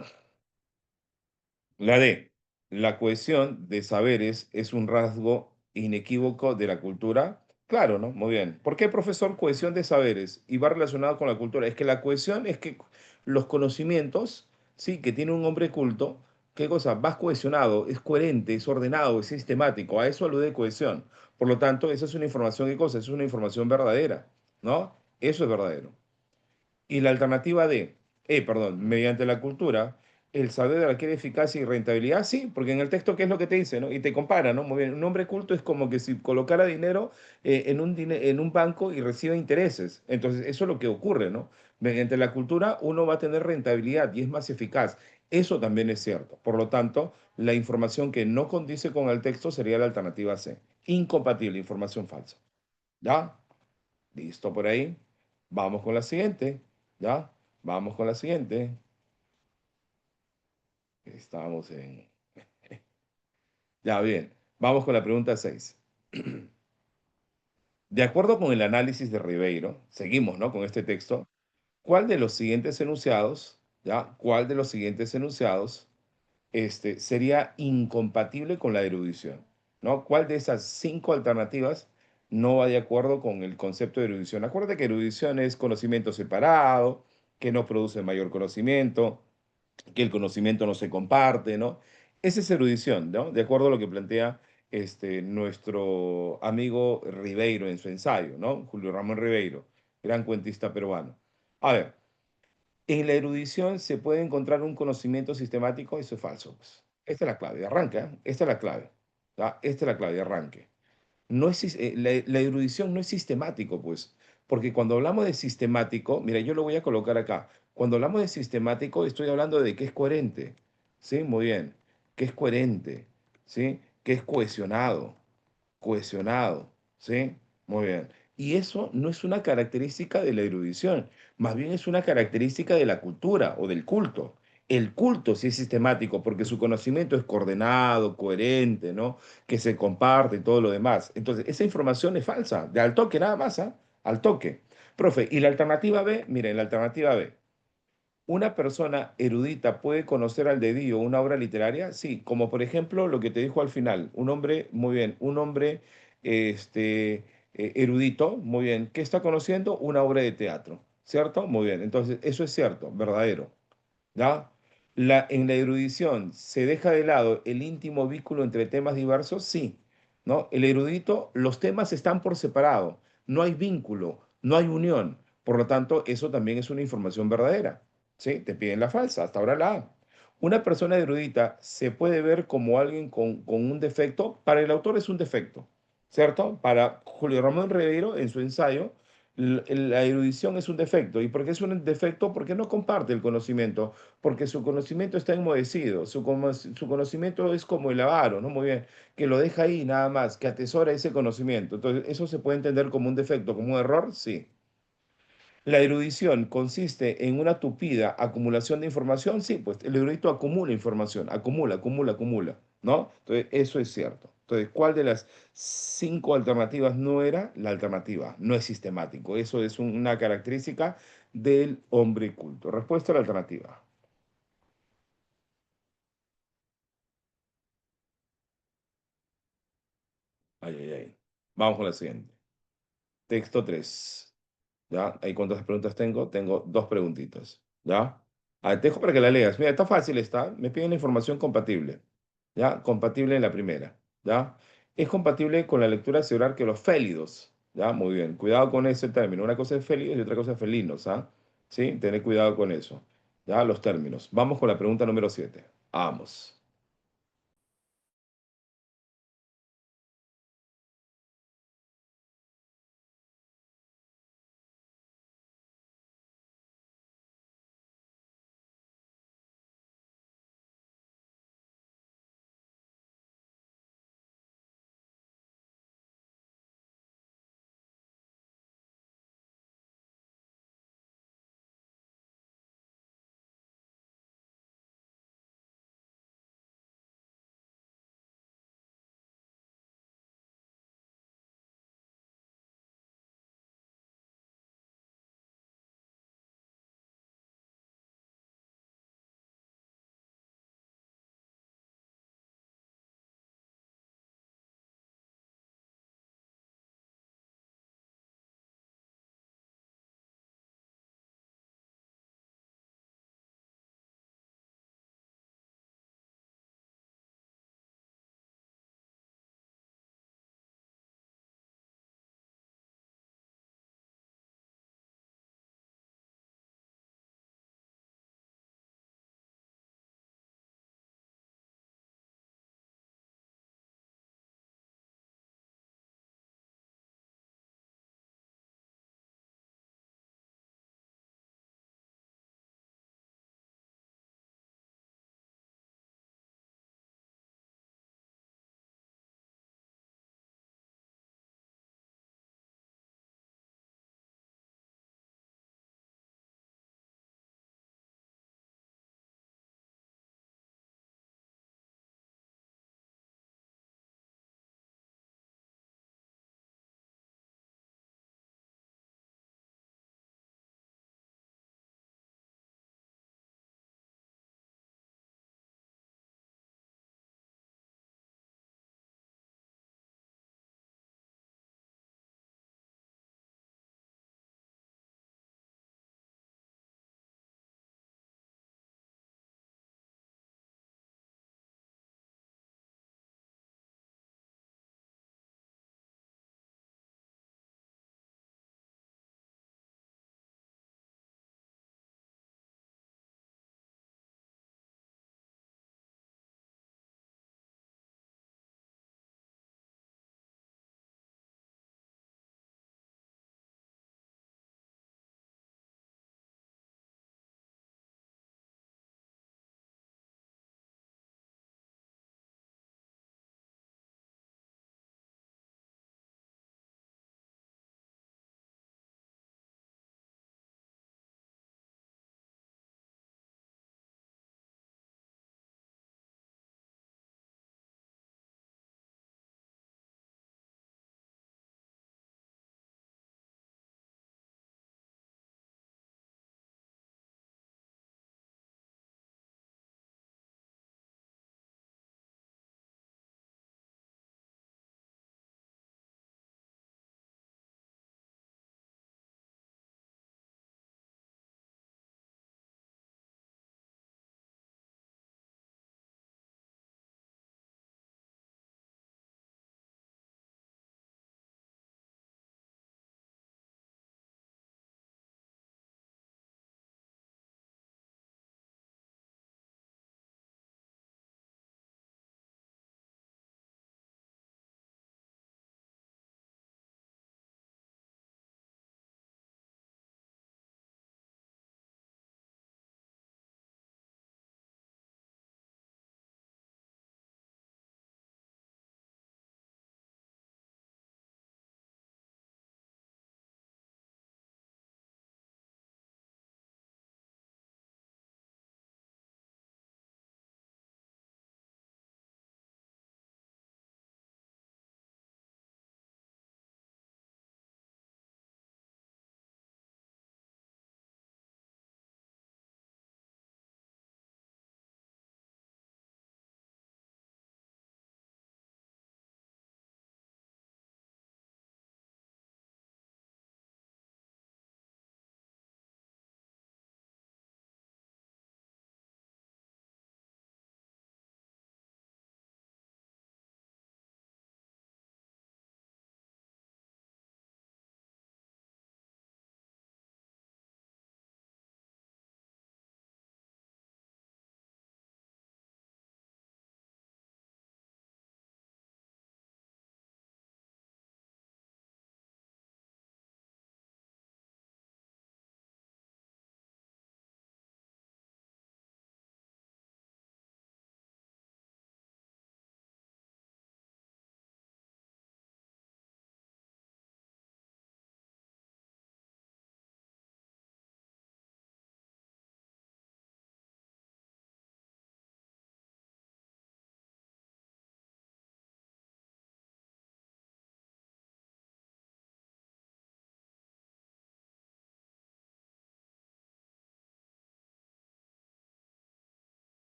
La D, la cohesión de saberes es un rasgo inequívoco de la cultura. Claro, ¿no? Muy bien. ¿Por qué, profesor, cohesión de saberes? Y va relacionado con la cultura. Es que la cohesión es que los conocimientos, sí, que tiene un hombre culto, ¿qué cosa? Vas cohesionado, es coherente, es ordenado, es sistemático. A eso alude cohesión. Por lo tanto, esa es una información, ¿qué cosa? Es una información verdadera, ¿no? Eso es verdadero. Y la alternativa D, perdón, mediante la cultura, el saber adquiere eficacia y rentabilidad, sí, porque en el texto, ¿qué es lo que te dice, no? Y te compara, ¿no? Muy bien, un hombre culto es como que si colocara dinero en un banco y recibe intereses. Entonces, eso es lo que ocurre, ¿no? Mediante la cultura, uno va a tener rentabilidad y es más eficaz. Eso también es cierto. Por lo tanto, la información que no condice con el texto sería la alternativa C. Incompatible, información falsa. ¿Ya? Listo por ahí. Vamos con la siguiente. ¿Ya? Vamos con la siguiente. Estamos en... Ya, bien. Vamos con la pregunta 6. De acuerdo con el análisis de Ribeiro, seguimos, ¿no? Con este texto. ¿Cuál de los siguientes enunciados, ya? ¿Cuál de los siguientes enunciados sería incompatible con la erudición? ¿No? ¿Cuál de esas 5 alternativas no va de acuerdo con el concepto de erudición? Acuérdate que erudición es conocimiento separado, que no produce mayor conocimiento, que el conocimiento no se comparte, ¿no? Esa es erudición, ¿no? De acuerdo a lo que plantea nuestro amigo Ribeiro en su ensayo, ¿no? Julio Ramón Ribeiro, gran cuentista peruano. A ver, En la erudición se puede encontrar un conocimiento sistemático, eso es falso, pues. Esta es la clave, arranca, ¿eh? Esta es la clave, ¿ya? Esta es la clave, arranque. No es, la erudición no es sistemático, pues, porque cuando hablamos de sistemático, mira, yo lo voy a colocar acá. Cuando hablamos de sistemático, estoy hablando de que es coherente, ¿sí? Muy bien, que es coherente, ¿sí? Que es cohesionado, ¿sí? Muy bien. Y eso no es una característica de la erudición, más bien es una característica de la cultura o del culto. El culto sí es sistemático porque su conocimiento es coordenado, coherente, ¿no? Que se comparte y todo lo demás. Entonces, esa información es falsa, de al toque nada más, ¿ah? Al toque. Profe, ¿y la alternativa B? Miren, la alternativa B. ¿Una persona erudita puede conocer al dedillo una obra literaria? Sí, como por ejemplo lo que te dijo al final, un hombre, muy bien, un hombre erudito, muy bien, que está conociendo una obra de teatro, ¿cierto? Muy bien, entonces eso es cierto, verdadero. ¿Ya? En la erudición, ¿se deja de lado el íntimo vínculo entre temas diversos? Sí, ¿no? El erudito, los temas están por separado, no hay vínculo, no hay unión, por lo tanto, eso también es una información verdadera, ¿sí? Te piden la falsa, hasta ahora la A. Una persona erudita se puede ver como alguien con un defecto, para el autor es un defecto, ¿cierto? Para Julio Ramón Ribeiro, en su ensayo, la erudición es un defecto. ¿Y por qué es un defecto? Porque no comparte el conocimiento, porque su conocimiento está enmohecido, su conocimiento es como el avaro, ¿no? Muy bien, que lo deja ahí nada más, que atesora ese conocimiento. Entonces, ¿eso se puede entender como un defecto, como un error? Sí. La erudición consiste en una tupida acumulación de información. Sí, pues el erudito acumula información, acumula, ¿no? Entonces, eso es cierto. Entonces, ¿cuál de las cinco alternativas no era la alternativa? No es sistemático. Eso es una característica del hombre culto. Respuesta a la alternativa. Ay, ay, ay. Vamos con la siguiente. Texto 3. ¿Ya? ¿Ahí cuántas preguntas tengo? Tengo dos preguntitas. ¿Ya? A ver, te dejo para que la leas. Mira, está fácil, está. Me piden la información compatible. ¿Ya? Compatible en la primera. ¿Ya? Es compatible con la lectura cerebral que los félidos. ¿Ya? Muy bien. Cuidado con ese término. Una cosa es félidos y otra cosa es felinos. ¿Ah? ¿Sí? Tener cuidado con eso. ¿Ya? Los términos. Vamos con la pregunta número 7. Vamos.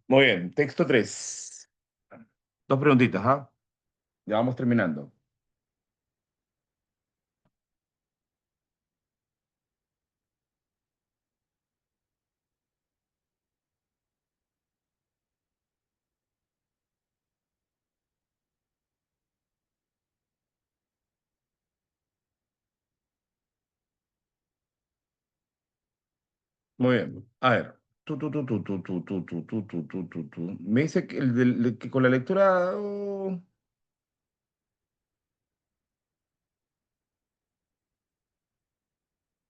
Muy bien, texto 3. Dos preguntitas, ¿ah? Ya vamos terminando. Muy bien. A ver. Me dice que, que con la lectura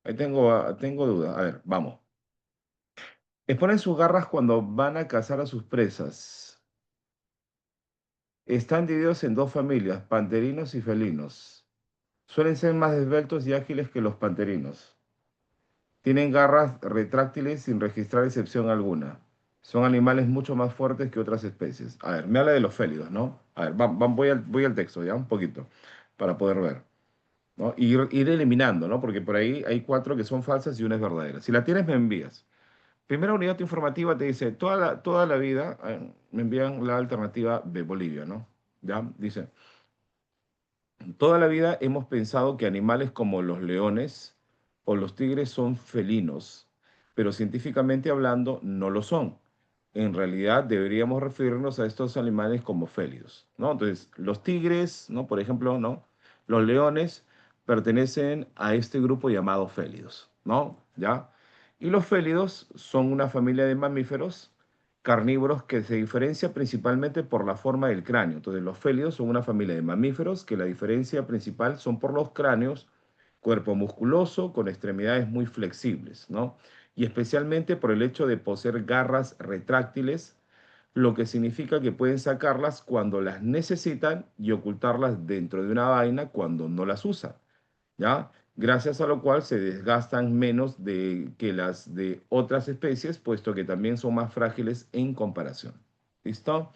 ahí tengo duda. A ver, vamos. Exponen sus garras cuando van a cazar a sus presas. Están divididos en dos familias, panterinos y felinos. Suelen ser más esbeltos y ágiles que los panterinos. Tienen garras retráctiles sin registrar excepción alguna. Son animales mucho más fuertes que otras especies. A ver, me habla de los félidos, ¿no? A ver, voy al texto ya, un poquito, para poder ver, ¿no? Ir eliminando, ¿no? Porque por ahí hay cuatro que son falsas y una es verdadera. Si la tienes, me envías. Primera unidad informativa te dice, toda la vida, me envían la alternativa de Bolivia, ¿no? Ya, dice, toda la vida hemos pensado que animales como los leones o los tigres son felinos, pero científicamente hablando no lo son. En realidad deberíamos referirnos a estos animales como félidos, ¿no? Entonces, los tigres, ¿no? Por ejemplo, ¿no? Los leones pertenecen a este grupo llamado félidos, ¿no? ¿Ya? Y los félidos son una familia de mamíferos carnívoros que se diferencia principalmente por la forma del cráneo. Entonces, los félidos son una familia de mamíferos que la diferencia principal son por los cráneos, cuerpo musculoso con extremidades muy flexibles, ¿no? Y especialmente por el hecho de poseer garras retráctiles, lo que significa que pueden sacarlas cuando las necesitan y ocultarlas dentro de una vaina cuando no las usan, ¿ya? Gracias a lo cual se desgastan menos que las de otras especies, puesto que también son más frágiles en comparación. ¿Listo?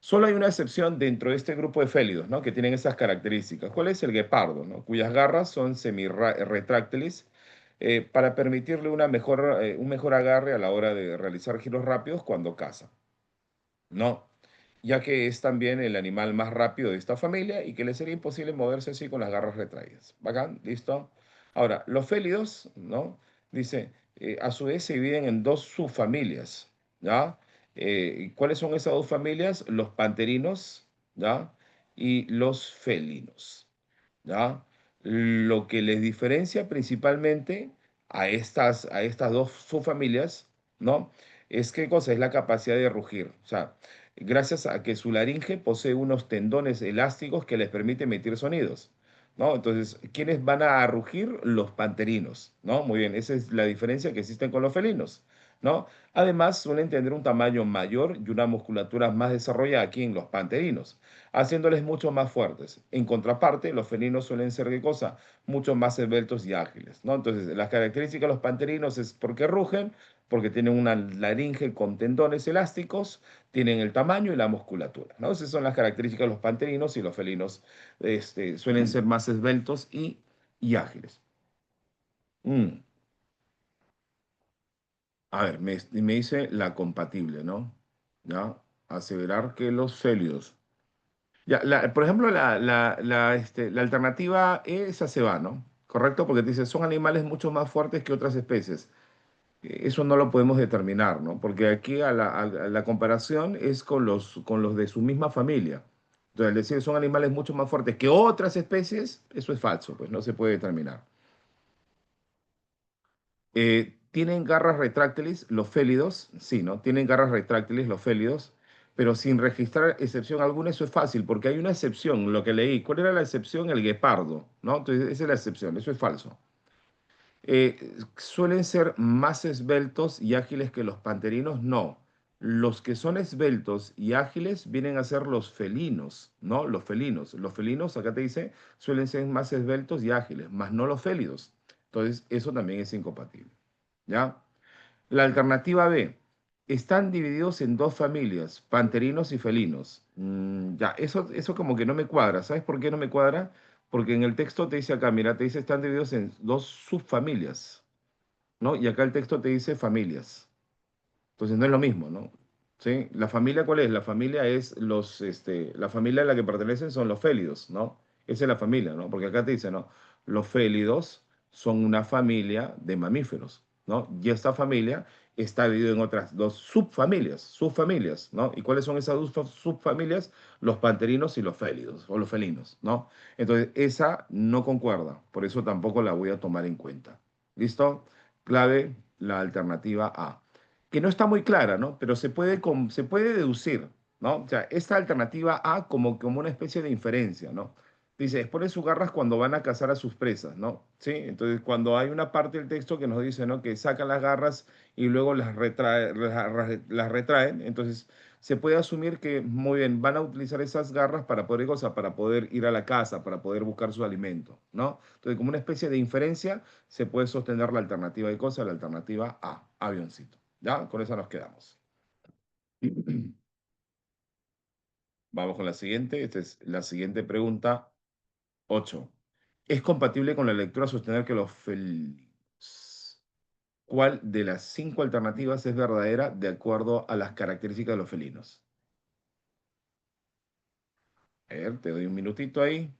Solo hay una excepción dentro de este grupo de félidos, ¿no? Que tienen esas características. ¿Cuál es el guepardo, ¿no? Cuyas garras son semi-retráctiles para permitirle un mejor agarre a la hora de realizar giros rápidos cuando caza. No, ya que es también el animal más rápido de esta familia y que le sería imposible moverse así con las garras retraídas. ¿Bacán? ¿Listo? Ahora, los félidos, ¿no? Dice, a su vez se dividen en dos subfamilias, ¿ya? ¿Cuáles son esas dos familias? Los panterinos, ¿ya? Y los felinos. ¿Ya? Lo que les diferencia principalmente a estas dos subfamilias, ¿no? Es qué cosa es la capacidad de rugir. O sea, gracias a que su laringe posee unos tendones elásticos que les permite emitir sonidos, ¿no? Entonces, ¿quiénes van a rugir? Los panterinos, ¿no? Muy bien, esa es la diferencia que existen con los felinos, ¿no? Además, suelen tener un tamaño mayor y una musculatura más desarrollada aquí en los panterinos, haciéndoles mucho más fuertes. En contraparte, los felinos suelen ser, ¿qué cosa? Mucho más esbeltos y ágiles, ¿no? Entonces, las características de los panterinos es porque rugen, porque tienen una laringe con tendones elásticos, tienen el tamaño y la musculatura, ¿no? Esas son las características de los panterinos y los felinos suelen ser más esbeltos y ágiles. Mm. A ver, me dice la compatible, ¿no? ¿Ya? Aseverar que los félidos. Ya, por ejemplo, la alternativa E, esa se va, ¿no? Correcto, porque te dice, son animales mucho más fuertes que otras especies. Eso no lo podemos determinar, ¿no? Porque aquí a la comparación es con los de su misma familia. Entonces, al decir son animales mucho más fuertes que otras especies, eso es falso, pues no se puede determinar. ¿Tienen garras retráctiles los félidos? Sí, ¿no? Tienen garras retráctiles los félidos, pero sin registrar excepción alguna, eso es fácil, porque hay una excepción, lo que leí. ¿Cuál era la excepción? El guepardo, ¿no? Entonces, esa es la excepción, eso es falso. ¿Suelen ser más esbeltos y ágiles que los panterinos? No. Los que son esbeltos y ágiles vienen a ser los felinos, ¿no? Los felinos. Los felinos, acá te dice, suelen ser más esbeltos y ágiles, más no los félidos. Entonces, eso también es incompatible. ¿Ya? La alternativa B, están divididos en dos familias, panterinos y felinos. Ya, eso como que no me cuadra. ¿Sabes por qué no me cuadra? Porque en el texto te dice acá, mira, te dice están divididos en dos subfamilias, ¿no? Y acá el texto te dice familias. Entonces no es lo mismo, ¿no? ¿Sí? ¿La familia cuál es? La familia es la familia a la que pertenecen son los félidos, ¿no? Esa es la familia, ¿no? Porque acá te dice, ¿no? Los félidos son una familia de mamíferos, ¿no? Y esta familia está dividida en otras dos subfamilias, ¿no? ¿Y cuáles son esas dos subfamilias? Los panterinos y los félidos, o los felinos, ¿no? Entonces, esa no concuerda, por eso tampoco la voy a tomar en cuenta. ¿Listo? Clave, la alternativa A, que no está muy clara, ¿no? Pero se puede deducir, ¿no? O sea, esta alternativa A como una especie de inferencia, ¿no? Dice, exponen sus garras cuando van a cazar a sus presas, ¿no? Sí, entonces cuando hay una parte del texto que nos dice, ¿no? Que sacan las garras y luego las retraen, entonces se puede asumir que, muy bien, van a utilizar esas garras para poder, cosa, para poder ir a la casa, para poder buscar su alimento, ¿no? Entonces, como una especie de inferencia, se puede sostener la alternativa de cosa, la alternativa A, avioncito. ¿Ya? Con eso nos quedamos. Vamos con la siguiente. Esta es la siguiente pregunta. 8. ¿Es compatible con la lectura sostener que los felinos? ¿Cuál de las cinco alternativas es verdadera de acuerdo a las características de los felinos? A ver, te doy un minutito ahí.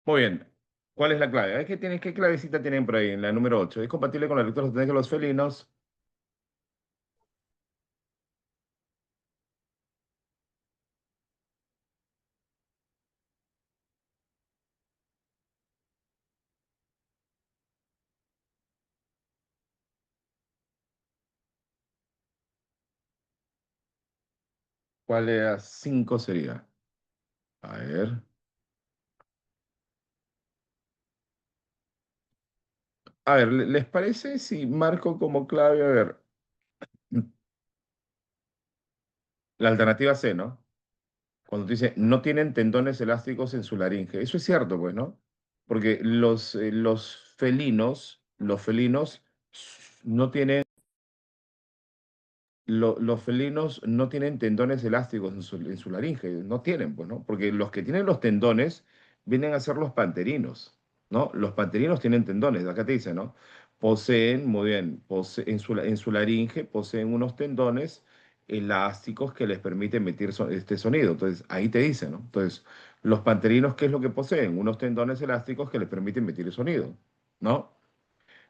Muy bien. ¿Cuál es la clave? ¿Qué clavecita tienen por ahí en la número 8? ¿Es compatible con la lectura sostener que los felinos? ¿Cuál de las 5 sería? A ver. A ver, ¿les parece si marco como clave, a ver, la alternativa C, ¿no? Cuando te dice, no tienen tendones elásticos en su laringe. Eso es cierto, pues, ¿no? Porque los felinos no tienen, los felinos no tienen tendones elásticos en su laringe. No tienen, pues, ¿no? Porque los que tienen los tendones vienen a ser los panterinos. ¿no? Los panterinos tienen tendones, acá te dice, ¿no? Poseen, muy bien, en su laringe poseen unos tendones elásticos que les permiten emitir este sonido. Entonces, ahí te dice, ¿no? Entonces, los panterinos, ¿qué es lo que poseen? Unos tendones elásticos que les permiten emitir sonido, ¿no?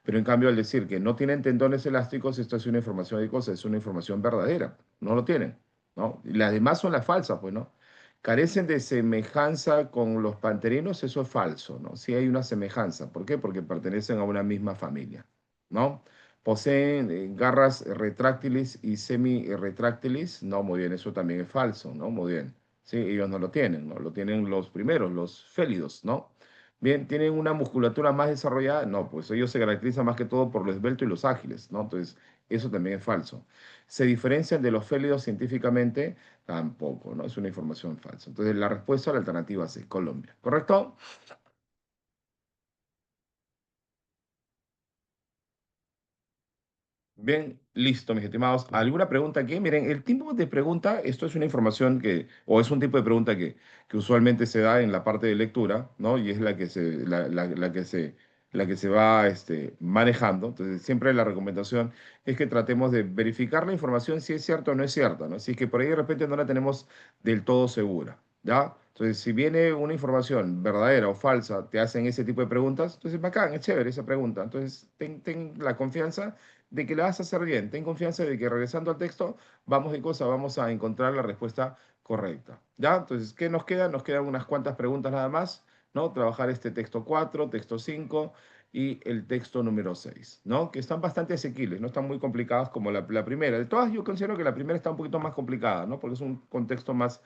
Pero en cambio, al decir que no tienen tendones elásticos, esto es una información de cosas, es una información verdadera. No lo tienen, ¿no? Y las demás son las falsas, pues, ¿no? Carecen de semejanza con los panterinos, eso es falso, ¿no? Sí hay una semejanza. ¿Por qué? Porque pertenecen a una misma familia, ¿no? Poseen garras retráctiles y semi-retráctiles. No, muy bien, eso también es falso, ¿no? Muy bien. Sí, ellos no lo tienen, ¿no? Lo tienen los primeros, los félidos, ¿no? Bien, ¿tienen una musculatura más desarrollada? No, pues ellos se caracterizan más que todo por lo esbelto y los ágiles, ¿no? Entonces, eso también es falso. ¿Se diferencian de los félidos científicamente? Tampoco, ¿no? Es una información falsa. Entonces, la respuesta a la alternativa C, Colombia. ¿Correcto? Bien, listo, mis estimados. ¿Alguna pregunta aquí? Miren, el tipo de pregunta, esto es una información que, o es un tipo de pregunta que usualmente se da en la parte de lectura, ¿no? Y es la que se va manejando. Entonces, siempre la recomendación es que tratemos de verificar la información si es cierta o no es cierta, ¿no? Si es que por ahí de repente no la tenemos del todo segura, ¿ya? Entonces, si viene una información verdadera o falsa, te hacen ese tipo de preguntas, entonces bacán, es chévere esa pregunta. Entonces, ten la confianza de que la vas a hacer bien. Ten confianza de que regresando al texto, vamos a encontrar la respuesta correcta. ¿Ya? Entonces, ¿qué nos queda? Nos quedan unas cuantas preguntas nada más, ¿no? Trabajar este texto 4, texto 5 y el texto número 6, ¿no? Que están bastante asequibles, no están muy complicadas como la primera. De todas, yo considero que la primera está un poquito más complicada, ¿no? Porque es un contexto más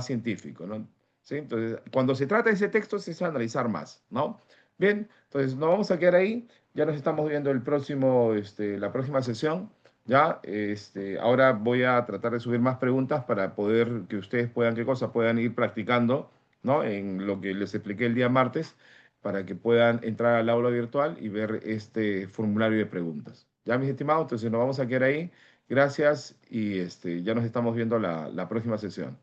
científico, ¿no? ¿Sí? Entonces, cuando se trata de ese texto, se hace analizar más, ¿no? Bien, entonces nos vamos a quedar ahí. Ya nos estamos viendo la próxima sesión. Ya, ahora voy a tratar de subir más preguntas para poder que ustedes puedan, ¿qué cosa? Puedan ir practicando, ¿no? En lo que les expliqué el día martes, para que puedan entrar al aula virtual y ver este formulario de preguntas. Ya, mis estimados, entonces nos vamos a quedar ahí. Gracias y ya nos estamos viendo la próxima sesión.